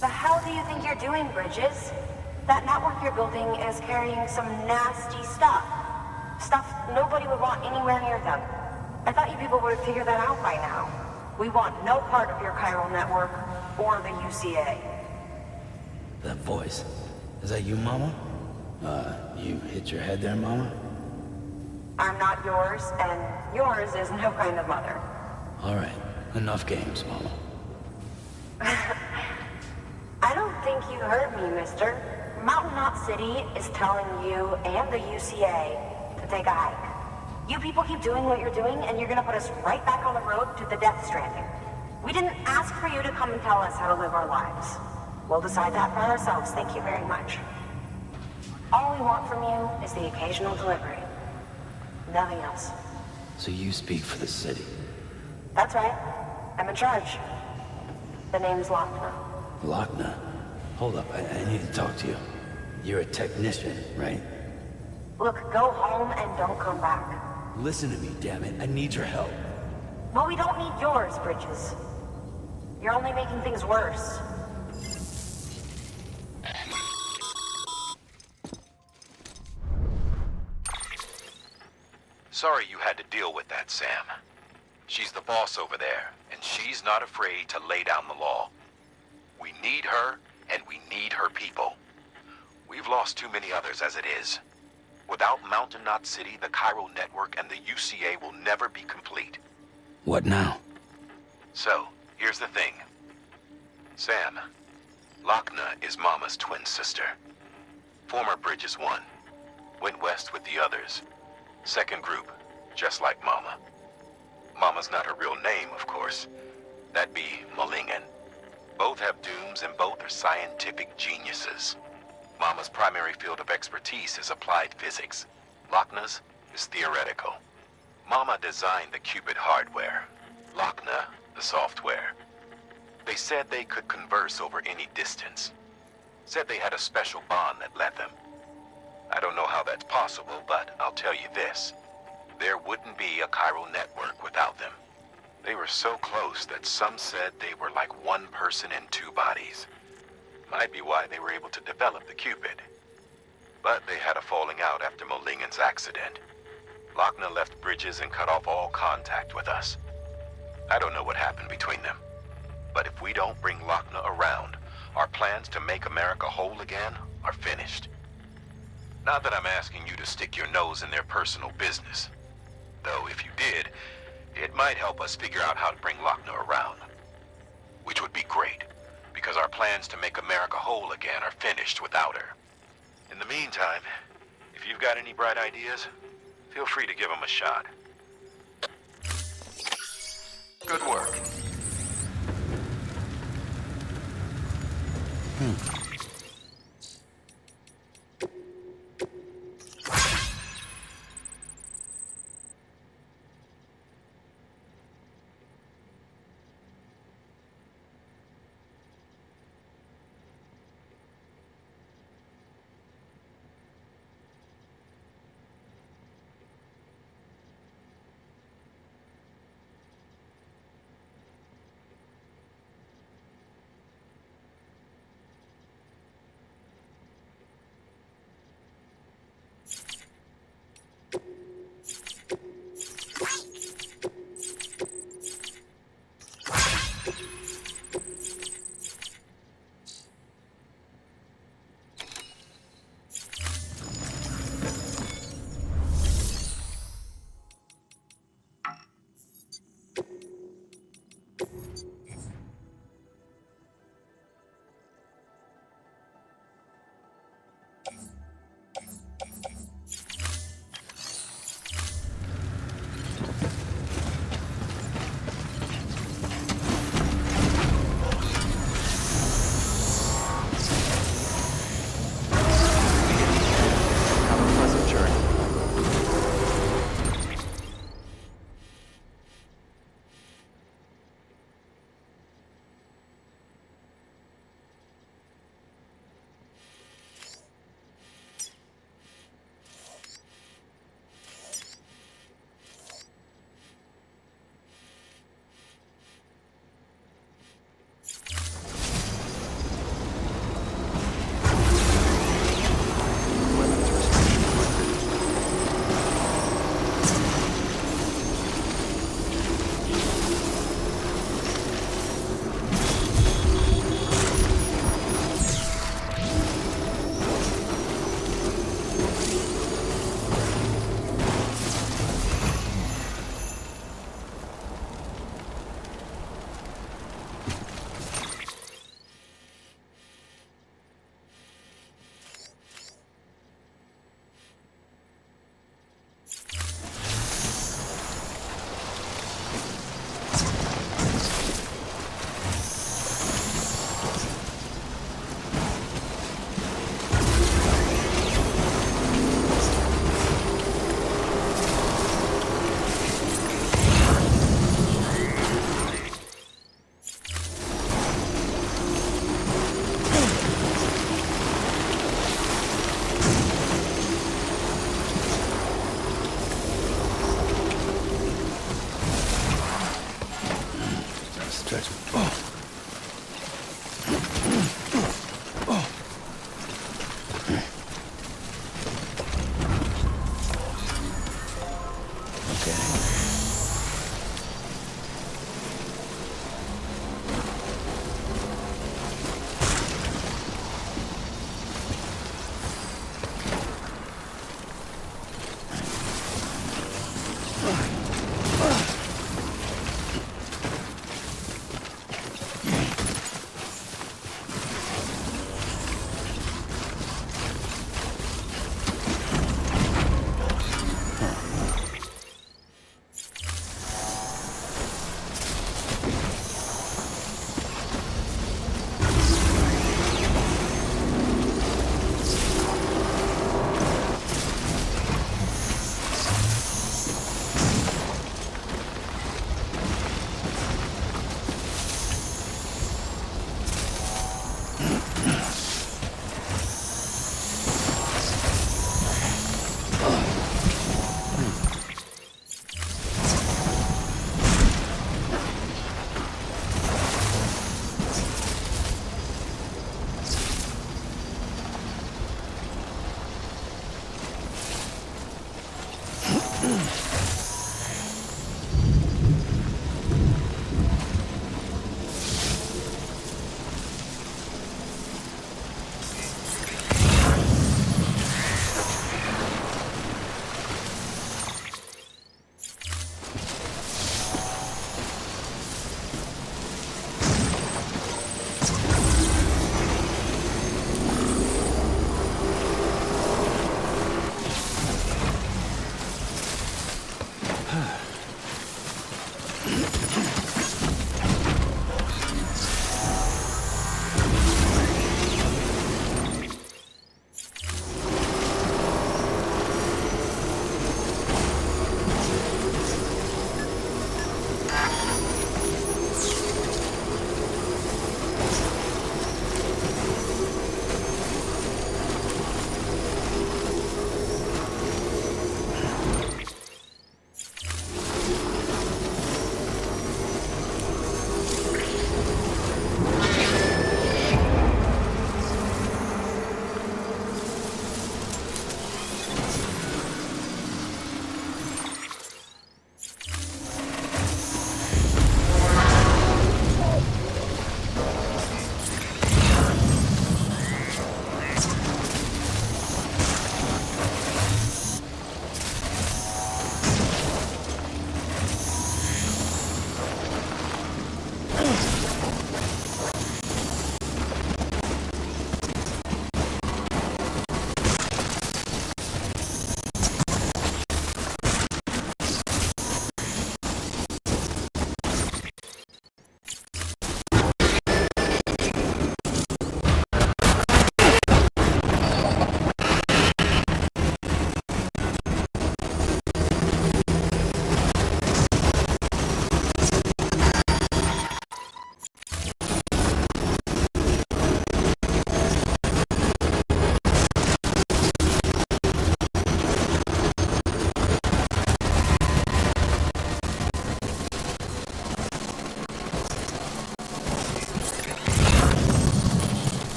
The hell do you think you're doing, Bridges? That network you're building is carrying some nasty stuff. Stuff nobody would want anywhere near them. I thought you people would have figured that out by now. We want no part of your chiral network or the UCA. That voice. Is that you, Mama? You hit your head there, Mama? I'm not yours, and yours is no kind of mother. All right. Enough games, Mama. I don't think you heard me, mister. Mountain Knot City is telling you and the UCA to take a hike. You people keep doing what you're doing, and you're gonna put us right back on the road to the death stranding. We didn't ask for you to come and tell us how to live our lives. We'll decide that for ourselves, thank you very much. All we want from you is the occasional delivery. Nothing else. So you speak for the city? That's right. I'm in charge. The name's Lochner. Lochner? Hold up, I need to talk to you. You're a technician, right? Look, go home and don't come back. Listen to me, damn it. I need your help. Well, we don't need yours, Bridges. You're only making things worse. Sorry you had to deal with that, Sam. She's the boss over there, and she's not afraid to lay down the law. We need her, and we need her people. We've lost too many others as it is. Without Mountain Knot City, the chiral network and the UCA will never be complete. What now? So, here's the thing. Sam, Lochner is Mama's twin sister. Former Bridges 1. Went west with the others. Second group, just like Mama. Mama's not her real name, of course. That'd be Malingen. Both have dooms and both are scientific geniuses. Mama's primary field of expertise is applied physics. Lochner's is theoretical. Mama designed the Cupid hardware. Lochner, the software. They said they could converse over any distance. Said they had a special bond that led them. I don't know how that's possible, but I'll tell you this. There wouldn't be a chiral network without them. They were so close that some said they were like one person in two bodies. Might be why they were able to develop the Cupid. But they had a falling out after Malingen's accident. Lochner left Bridges and cut off all contact with us. I don't know what happened between them. But if we don't bring Lochner around, our plans to make America whole again are finished. Not that I'm asking you to stick your nose in their personal business. Though if you did, it might help us figure out how to bring Lochner around. Which would be great, because our plans to make America whole again are finished without her. In the meantime, if you've got any bright ideas, feel free to give them a shot. Good work.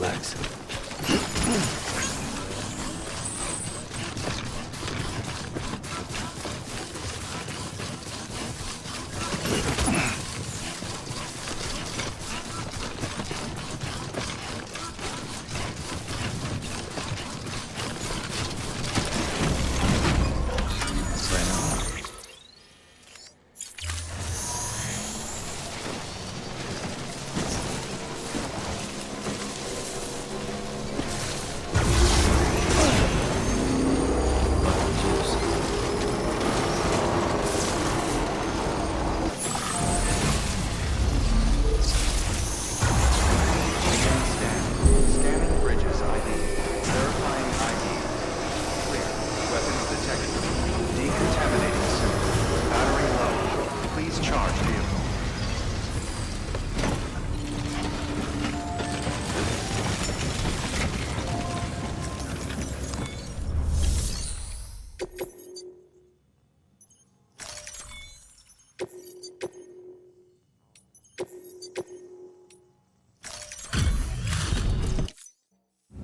legs.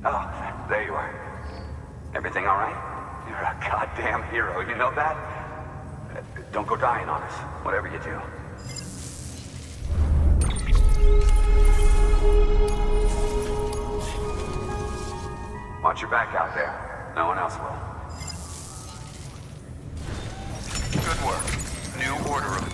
Oh, there you are. Everything all right? You're a goddamn hero, you know that? Don't go dying on us, whatever you do. Watch your back out there. No one else will. Good work. New order of...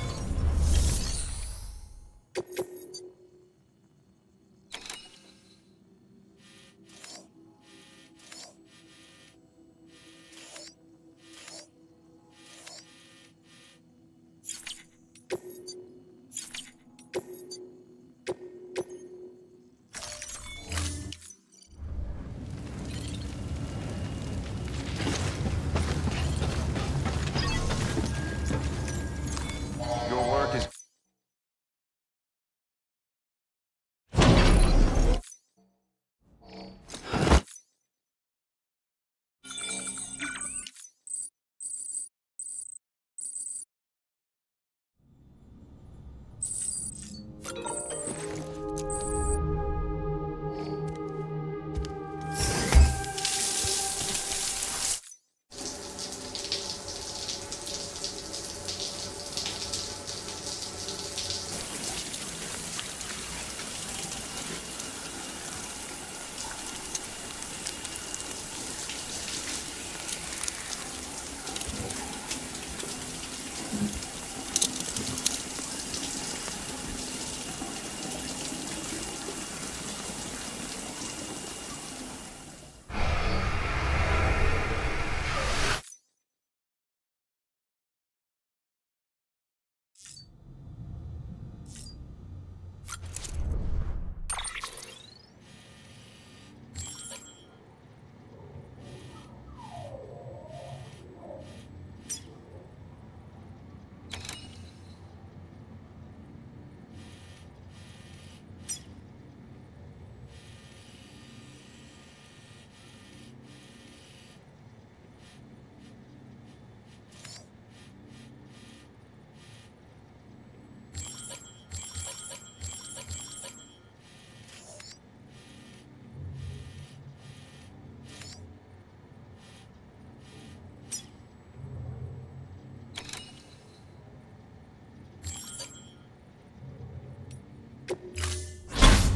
Your work is...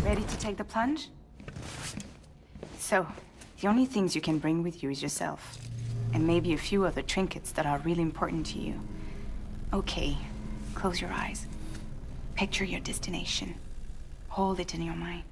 Ready to take the plunge? So, the only things you can bring with you is yourself. And maybe a few other trinkets that are really important to you. Okay, close your eyes. Picture your destination. Hold it in your mind.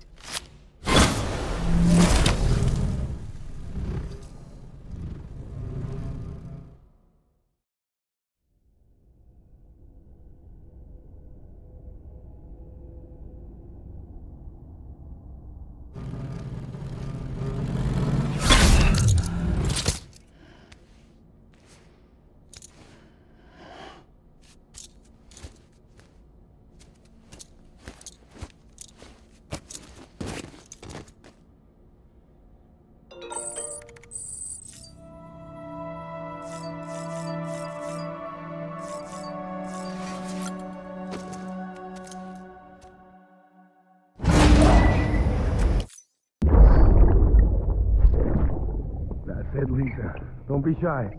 Lisa, don't be shy.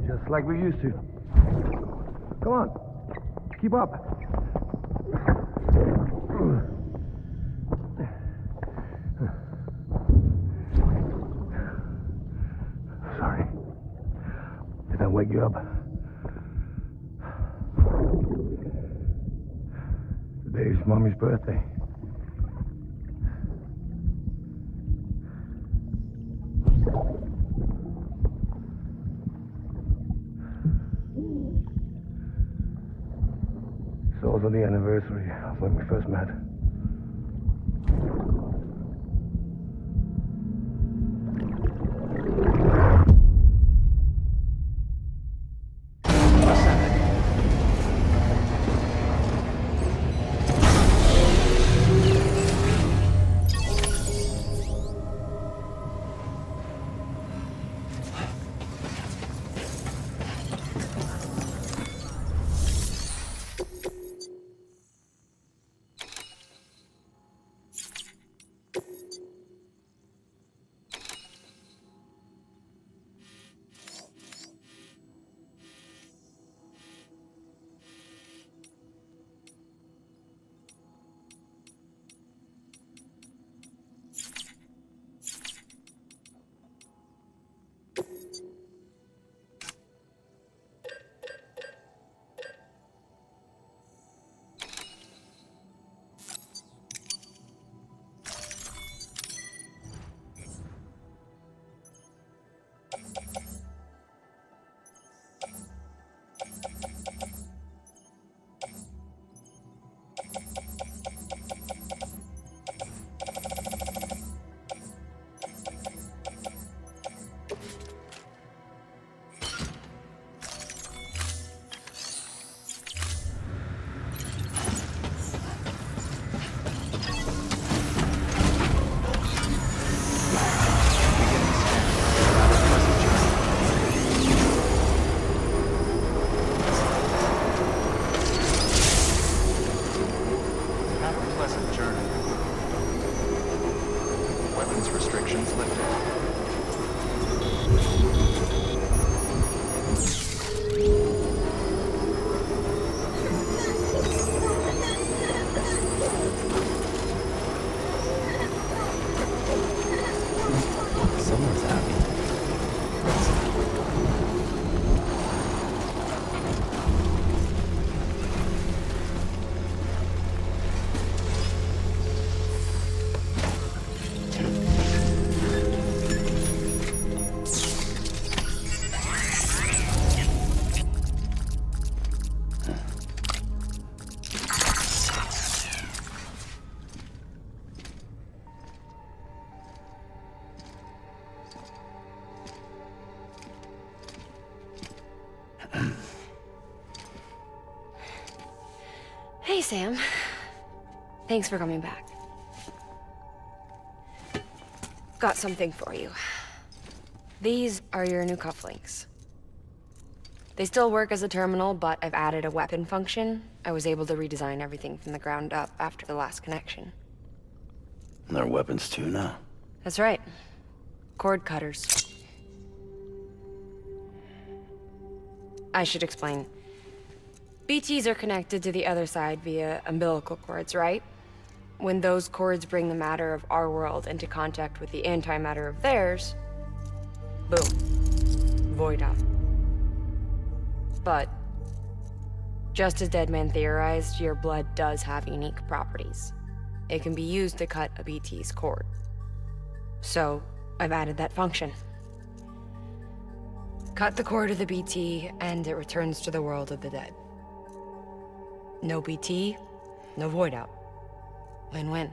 Just like we used to. Come on, keep up. Sorry. Did I wake you up? Today's Mommy's birthday. It's also the anniversary of when we first met. weapons restrictions lifted. Someone's happy. Hey, Sam. Thanks for coming back. Got something for you. These are your new cufflinks. They still work as a terminal, but I've added a weapon function. I was able to redesign everything from the ground up after the last connection. And they're weapons too now. That's right. Cord cutters. I should explain. BTs are connected to the other side via umbilical cords, right? When those cords bring the matter of our world into contact with the antimatter of theirs, boom, void out. But, just as Deadman theorized, your blood does have unique properties. It can be used to cut a BT's cord. So, I've added that function. Cut the cord of the BT, and it returns to the world of the dead. No BT, no void out. Win-win.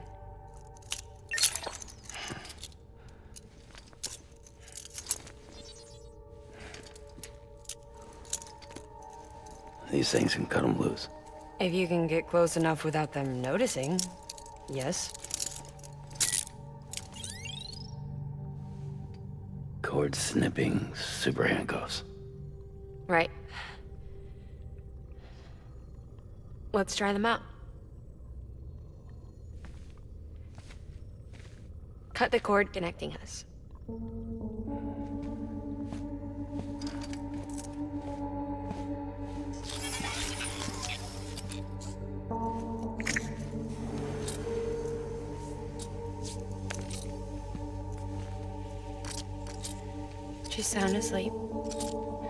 These things can cut them loose. If you can get close enough without them noticing, yes. Cord snipping, super handcuffs. Right. Let's try them out. Cut the cord connecting us. She's sound asleep.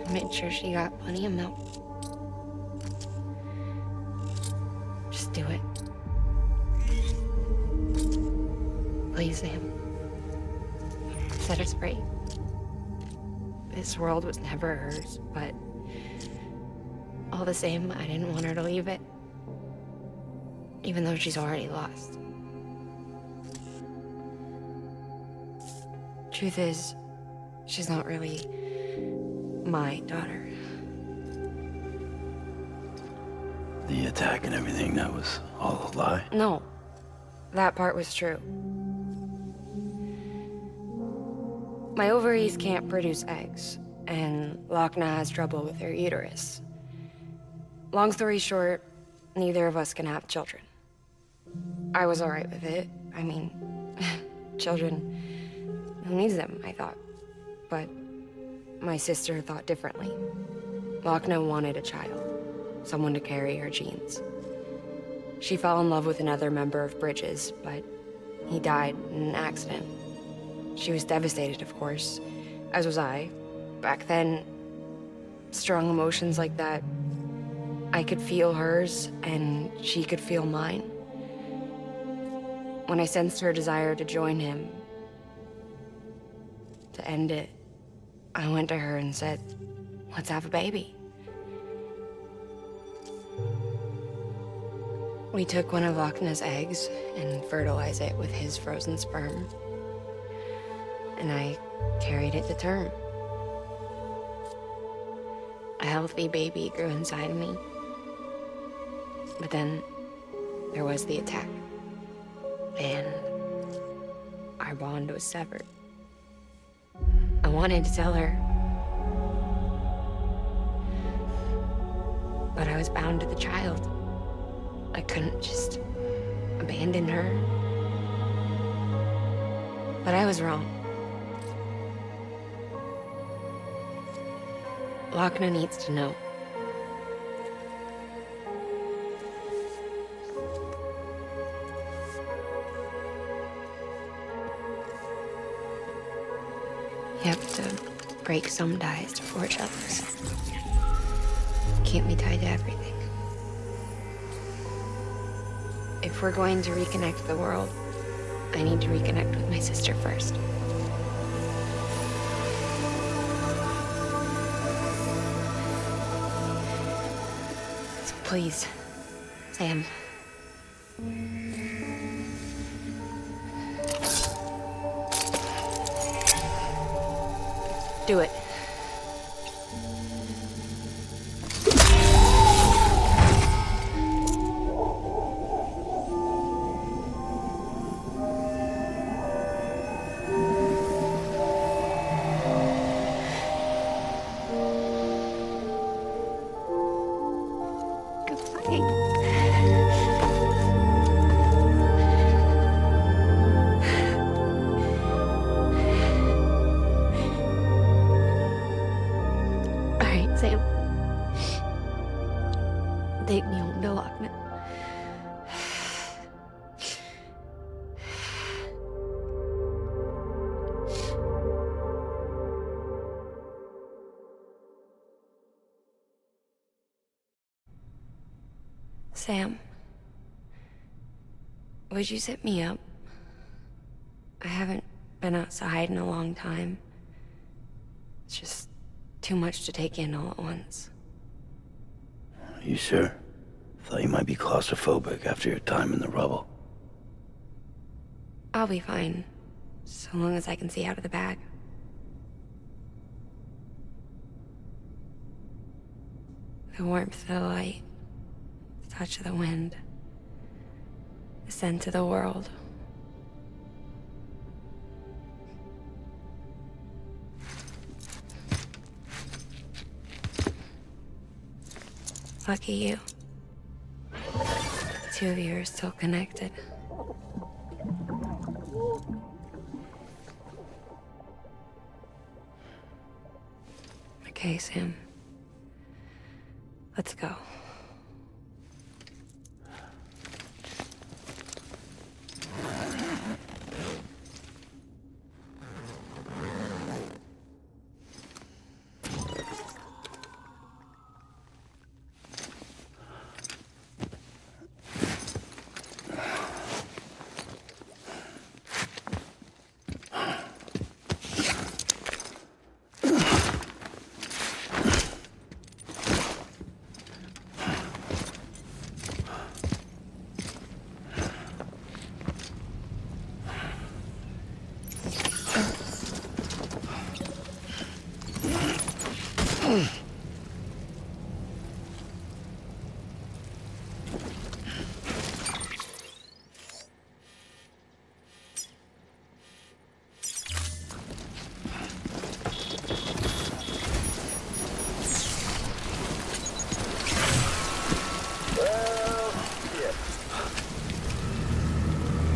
I made sure she got plenty of milk. Just do it. Please, Sam. Set her free. This world was never hers, but all the same, I didn't want her to leave it. Even though she's already lost. Truth is, she's not really my daughter. The attack and everything, that was all a lie? No, that part was true. My ovaries can't produce eggs, and Lochna has trouble with her uterus. Long story short, neither of us can have children. I was alright with it. I mean, children, who needs them, I thought. But my sister thought differently. Lochna wanted a child, someone to carry her genes. She fell in love with another member of Bridges, but he died in an accident. She was devastated, of course, as was I. Back then, strong emotions like that, I could feel hers, and she could feel mine. When I sensed her desire to join him, to end it, I went to her and said, let's have a baby. We took one of Lochna's eggs and fertilized it with his frozen sperm. And I carried it to term. A healthy baby grew inside of me. But then there was the attack. And our bond was severed. I wanted to tell her. But I was bound to the child. I couldn't just abandon her. But I was wrong. Wagner needs to know. You have to break some ties to forge others. Keep me tied to everything. If we're going to reconnect the world, I need to reconnect with my sister first. So please, Sam. Do it. Sam, would you sit me up? I haven't been outside in a long time. It's just too much to take in all at once. You sure? Thought you might be claustrophobic after your time in the rubble. I'll be fine, so long as I can see out of the bag. The warmth of the light, the touch of the wind, the scent of the world. Lucky you. The two of you are still connected. Okay, Sam. Let's go.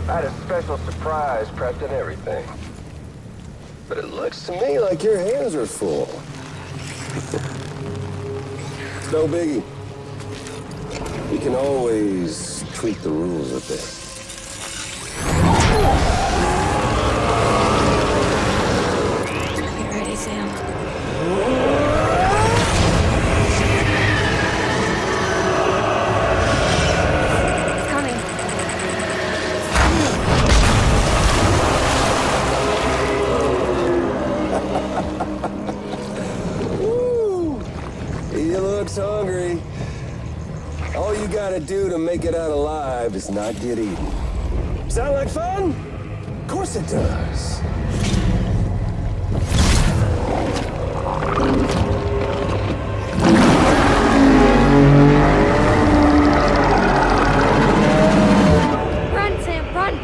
I had a special surprise prepped and everything. But it looks to me like your hands are full. It's no biggie. We can always tweak the rules a bit. Get ready, Sam. Hungry. All you gotta do to make it out alive is not get eaten. Sound like fun? Of course it does. Run, Sam, run!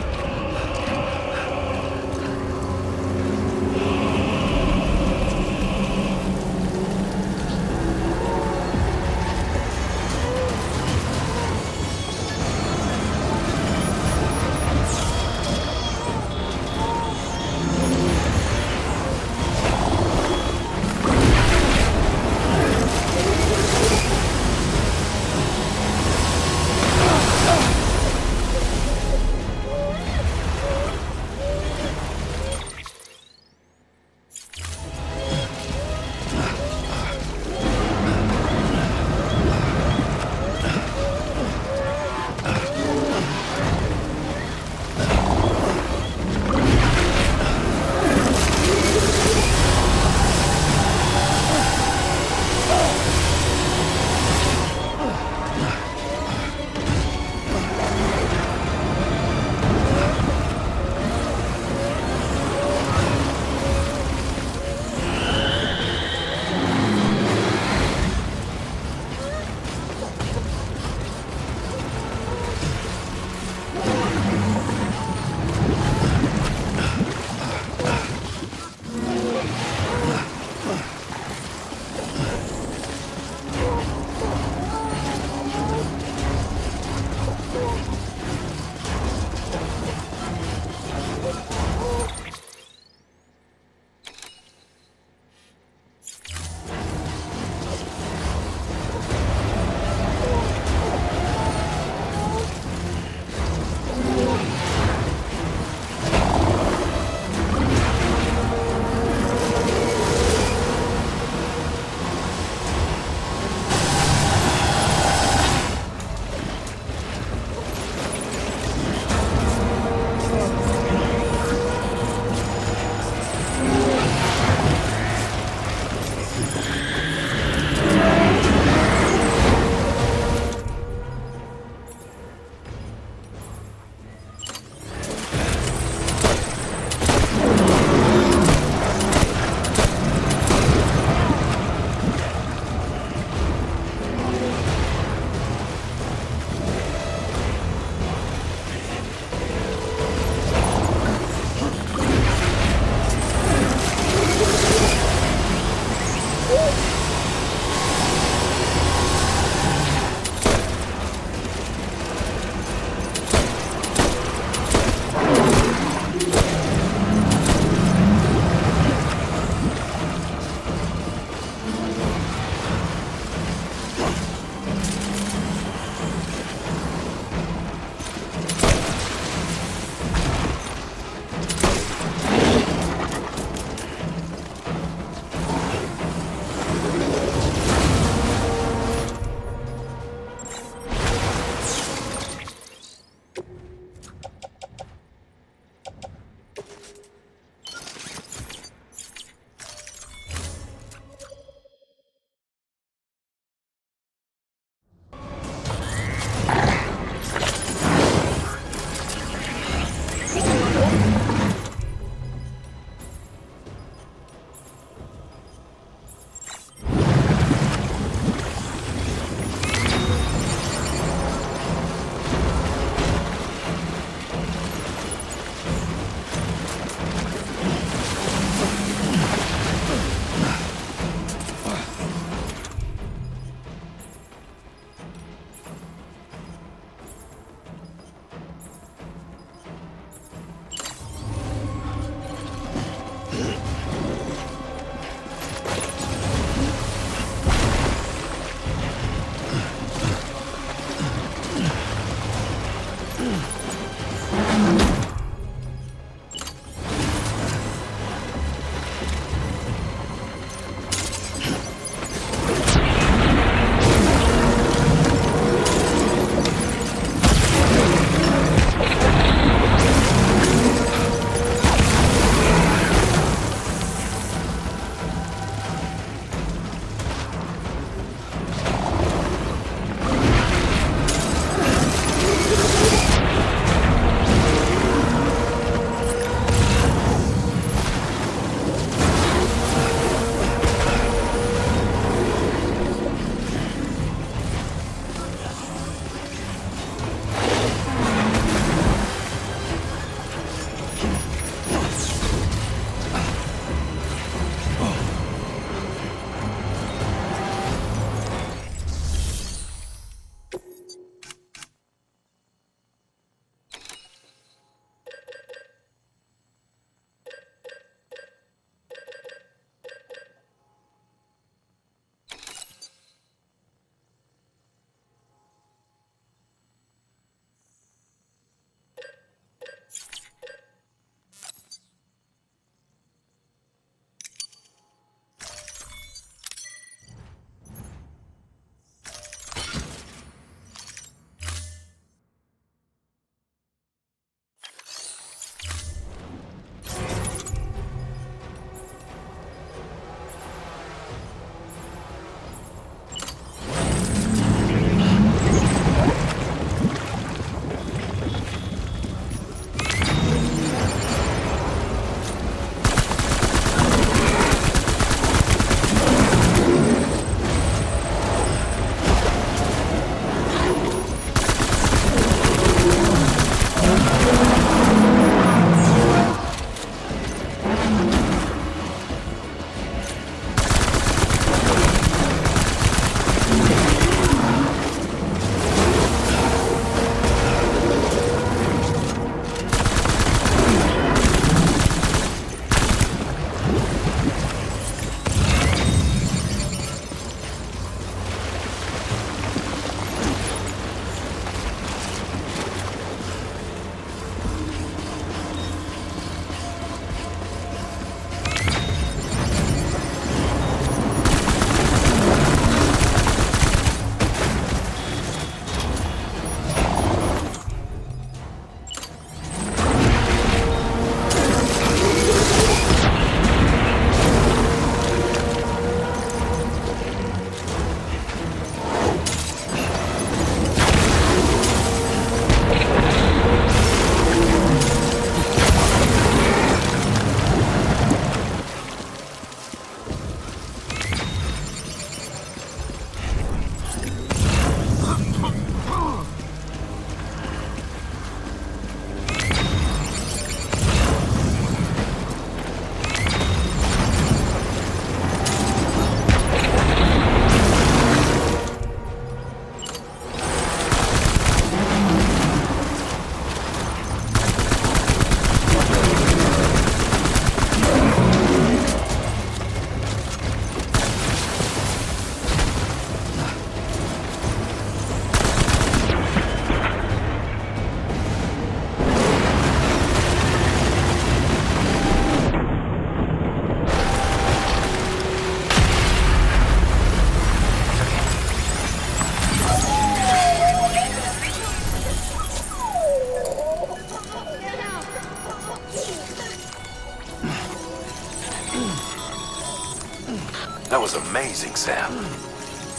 That was amazing, Sam.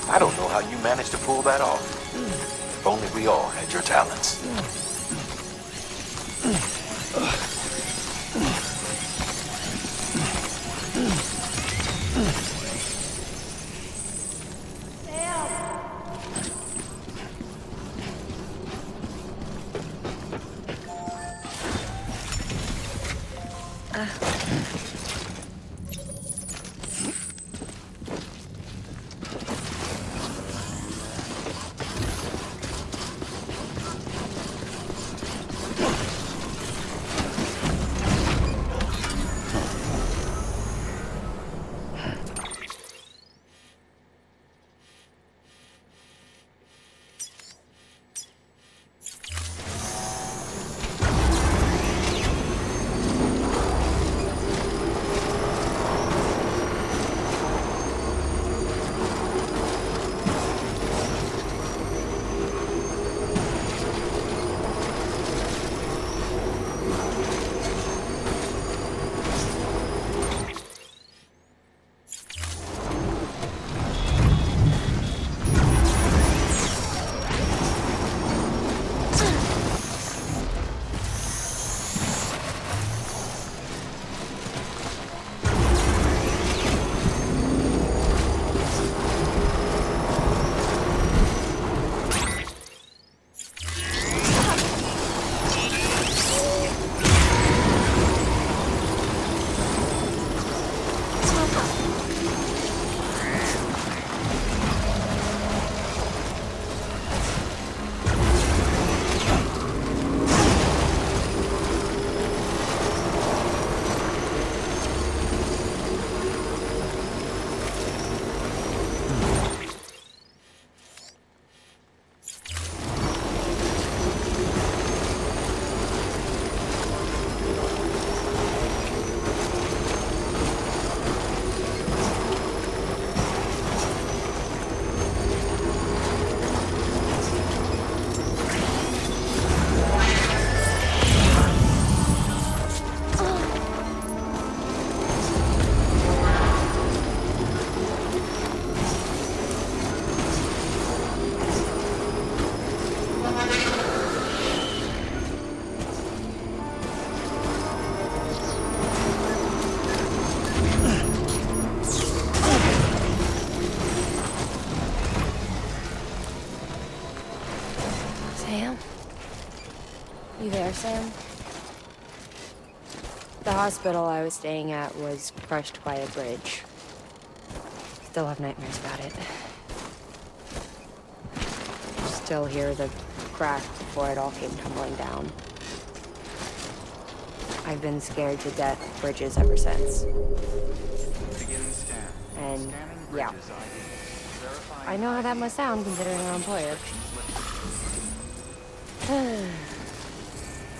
I don't know how you managed to pull that off. If only we all had your talents. You there, Sam? The hospital I was staying at was crushed by a bridge. Still have nightmares about it. Still hear the crack before it all came tumbling down. I've been scared to death of bridges ever since. And, yeah. I know how that must sound considering our employer.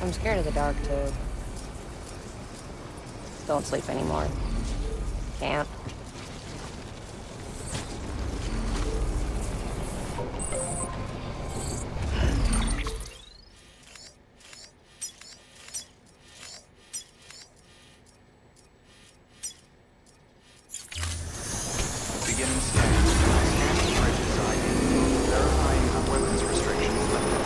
I'm scared of the dark, too. Don't sleep anymore. Can't. Beginning scan. Scanning bridges ID. Verifying weapons restrictions lifted.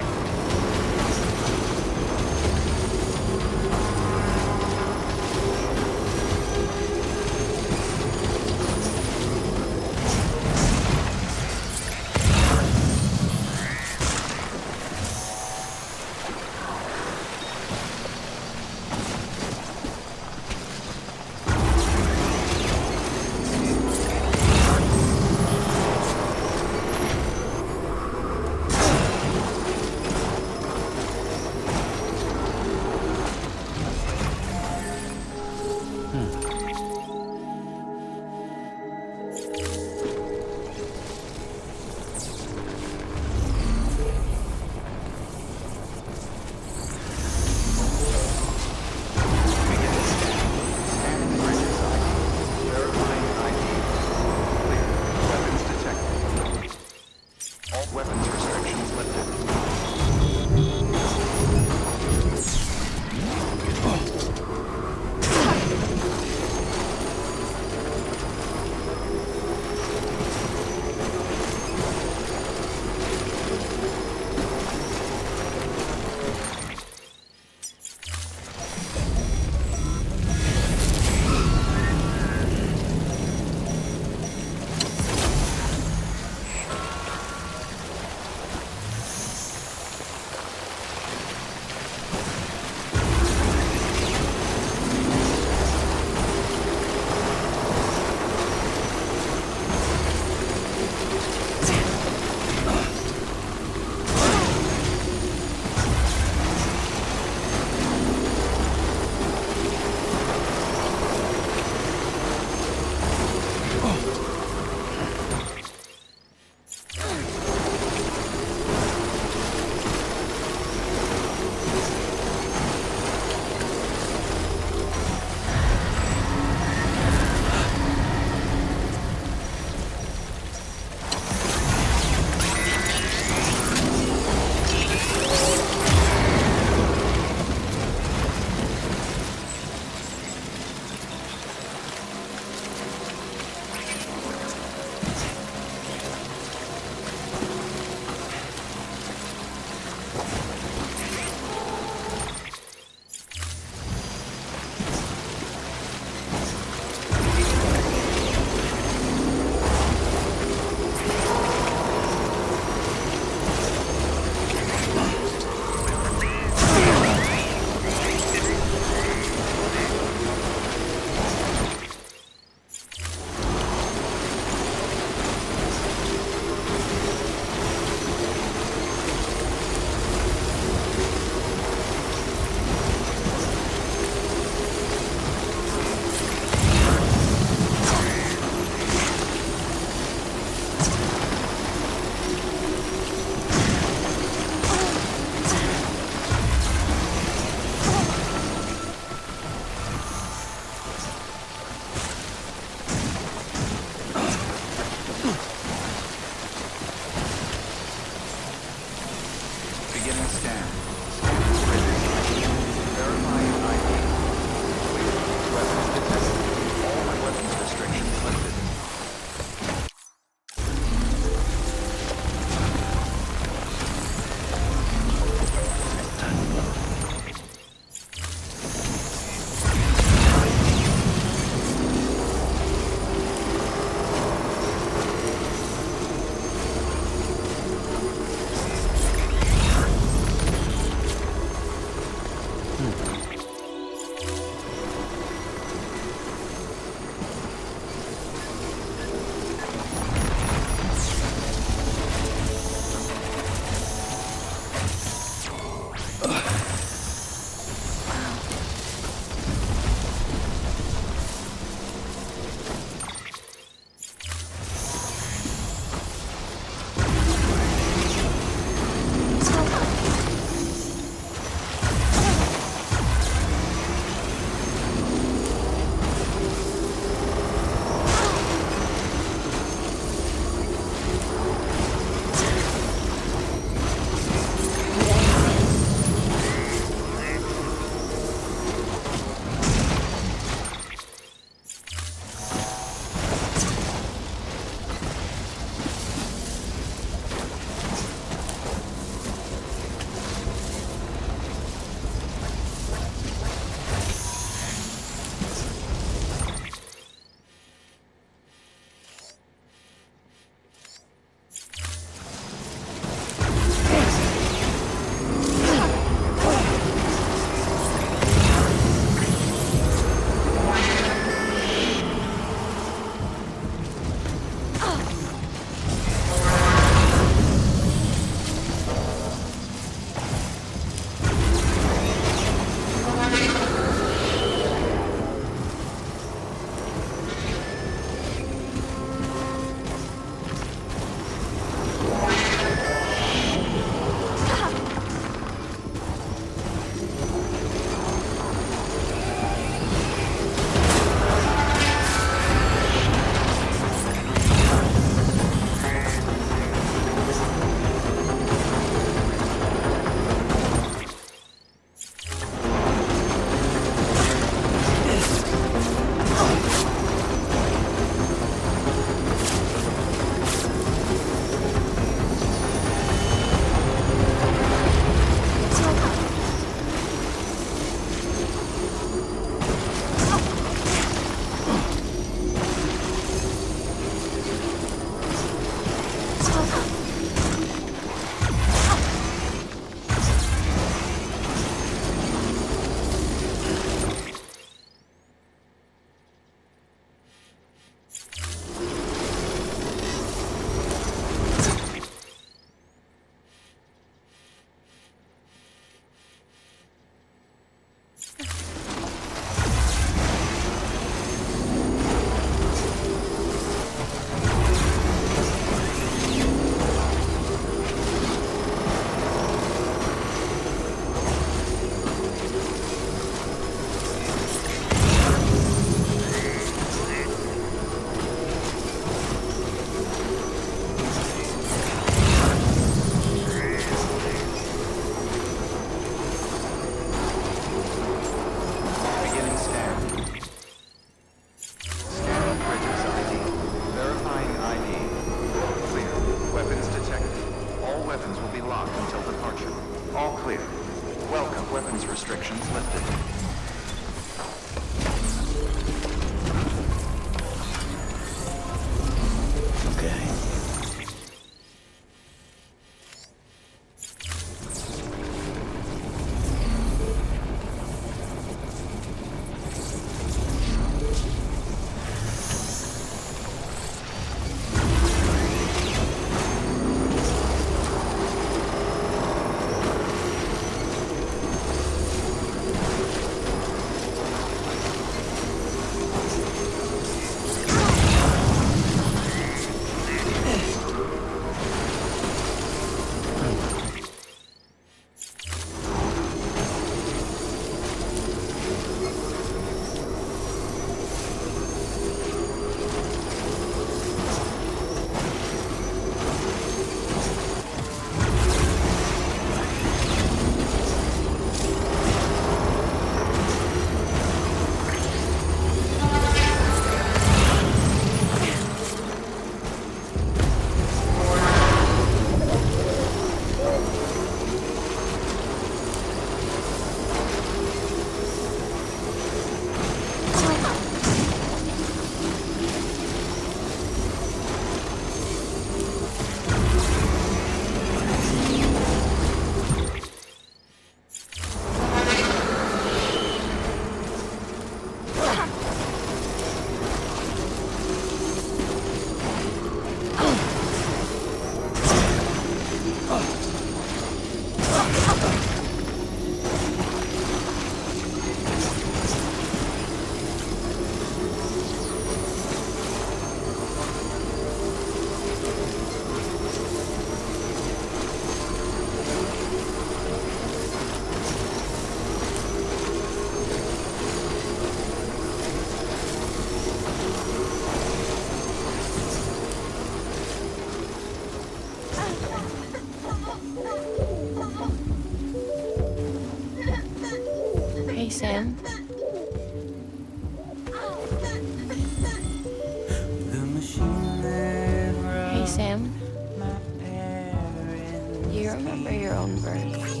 remember your own birth.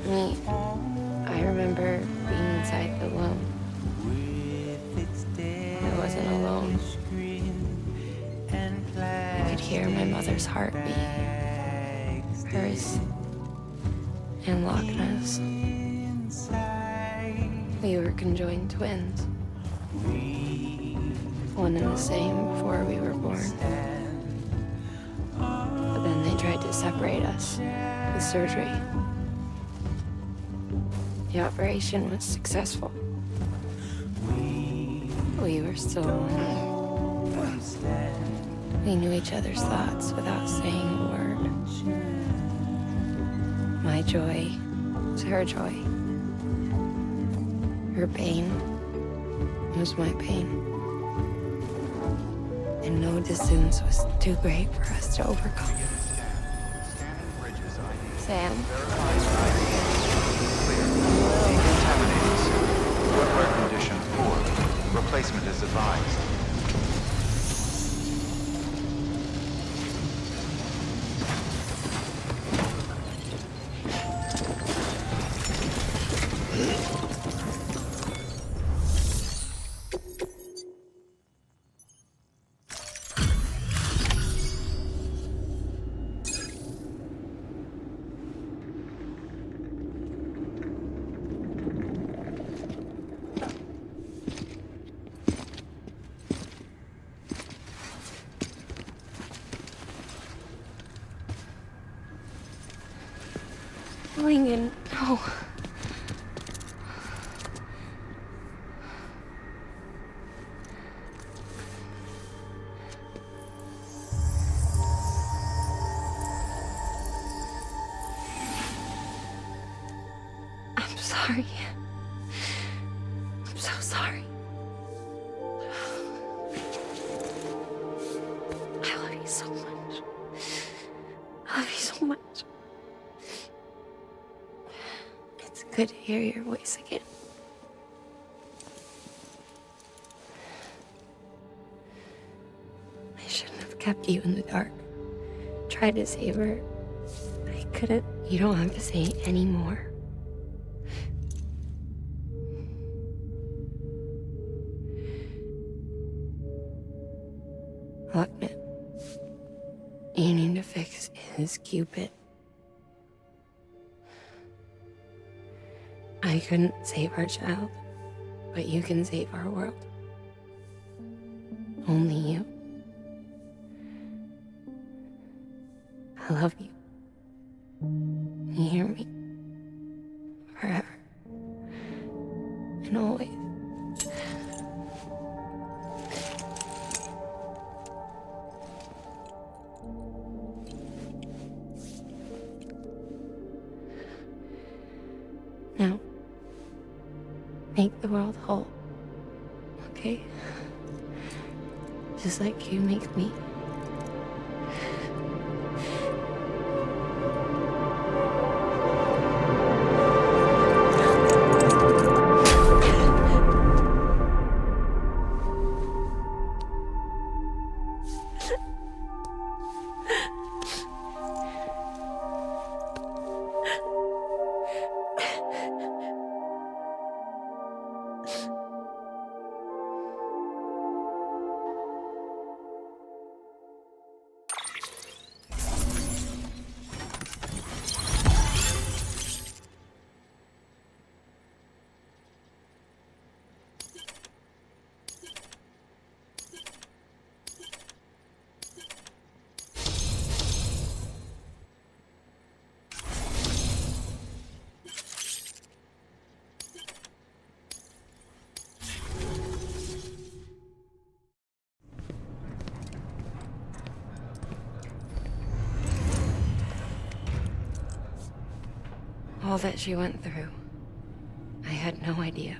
Me, I remember being inside the womb. I wasn't alone. I could hear my mother's heartbeat. Hers and Loch Ness. We were conjoined twins. One and the same before we were born. But then they tried to separate us with surgery. The operation was successful. We were still one. We knew each other's thoughts without saying a word. My joy was her joy. Her pain was my pain. And no distance was too great for us to overcome. Sam? Footwear condition poor. Replacement is advised. Lincoln, no. I'm sorry. I'm so sorry. I love you so much. I love you so much. It's good to hear your voice again. I shouldn't have kept you in the dark. Tried to save her. I couldn't. You don't have to say any more. Look, you need to fix his Cupid. I couldn't save our child, but you can save our world. Only you. I love you. You hear me? Forever. And always. Now, make the world whole, okay? Just like you make me. All that she went through, I had no idea.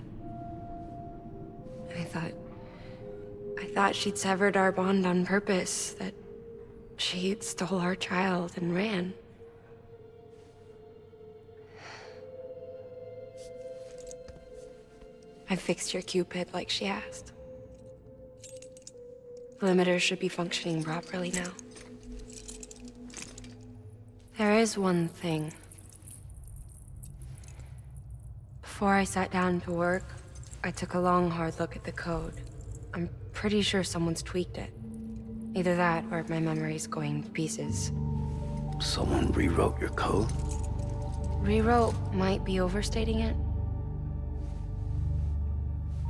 I thought she'd severed our bond on purpose, that she stole our child and ran. I fixed your Cupid like she asked. The limiter should be functioning properly now. There is one thing. Before I sat down to work, I took a long, hard look at the code. I'm pretty sure someone's tweaked it. Either that, or my memory's going to pieces. Someone rewrote your code? Rewrote might be overstating it.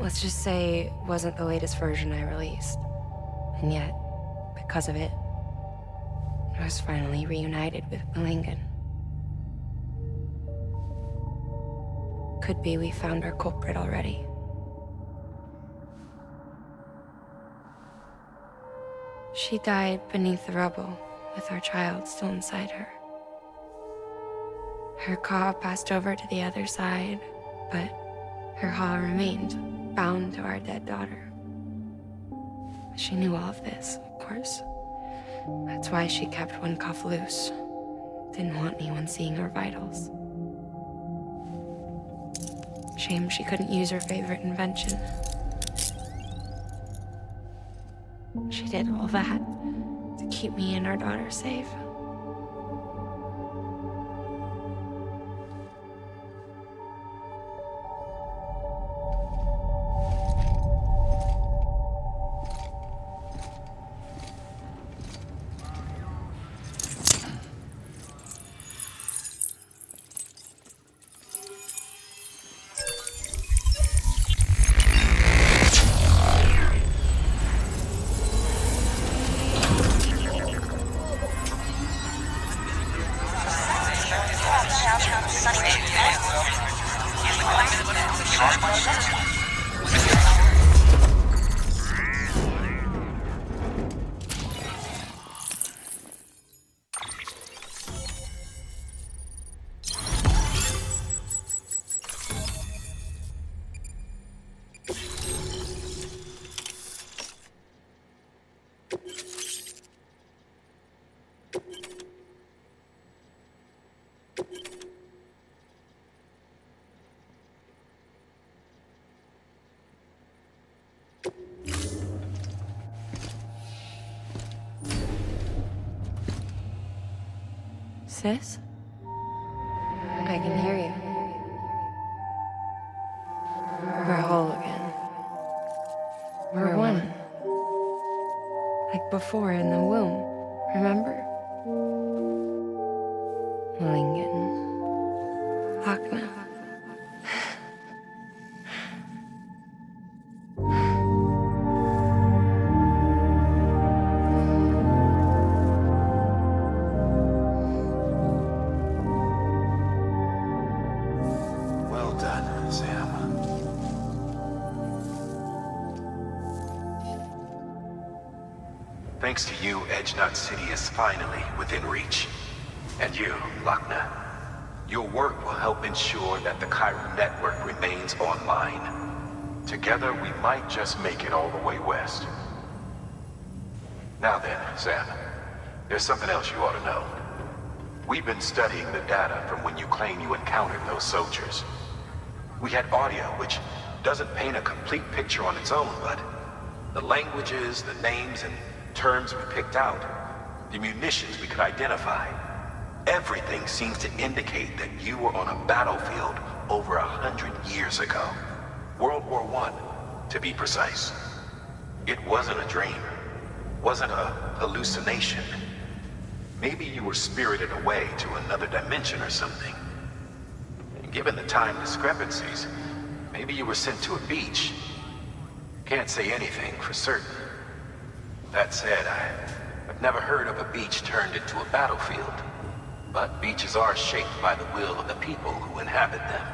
Let's just say it wasn't the latest version I released. And yet, because of it, I was finally reunited with Malingen. Could be we found our culprit already. She died beneath the rubble, with our child still inside her. Her Ka passed over to the other side, but her Ha remained, bound to our dead daughter. She knew all of this, of course. That's why she kept one cuff loose. Didn't want anyone seeing her vitals. Shame she couldn't use her favorite invention. She did all that to keep me and our daughter safe. Sis? I can hear you. We're whole again. We're one. Like before in the womb, remember? Malingen. Wagner. Thanks to you, Edgenot City is finally within reach. And you, Wagner, your work will help ensure that the Chiral network remains online. Together, we might just make it all the way west. Now then, Sam, there's something else you ought to know. We've been studying the data from when you claim you encountered those soldiers. We had audio, which doesn't paint a complete picture on its own, but the languages, the names, and terms we picked out, the munitions we could identify, everything seems to indicate that you were on a battlefield over 100 years ago. World War I, to be precise. It wasn't a dream, wasn't a hallucination. Maybe you were spirited away to another dimension or something. And given the time discrepancies, maybe you were sent to a beach. Can't say anything for certain. That said, I've never heard of a beach turned into a battlefield. But beaches are shaped by the will of the people who inhabit them.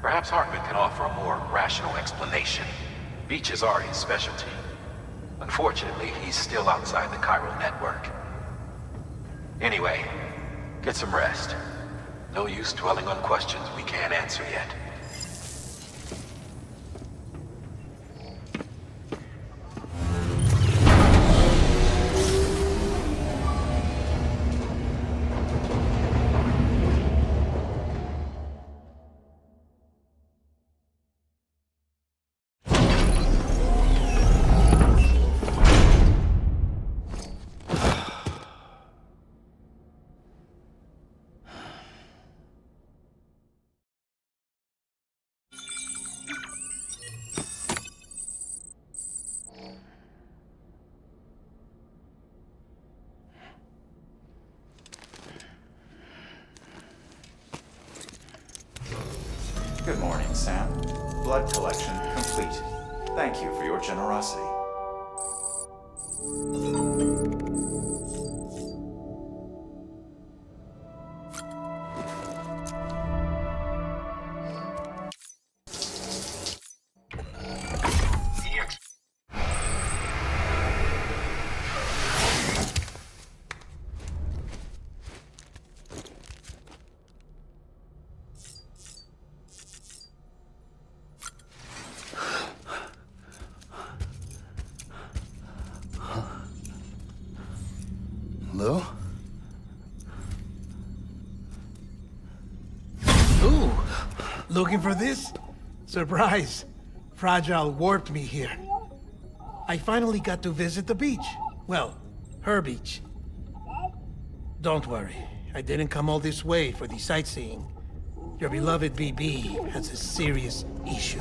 Perhaps Hartman can offer a more rational explanation. Beaches are his specialty. Unfortunately, he's still outside the Chiral network. Anyway, get some rest. No use dwelling on questions we can't answer yet. blood collection complete. Thank you for your generosity. Lou? Ooh, looking for this? Surprise. Fragile warped me here. I finally got to visit the beach. Well, her beach. Don't worry, I didn't come all this way for the sightseeing. Your beloved BB has a serious issue.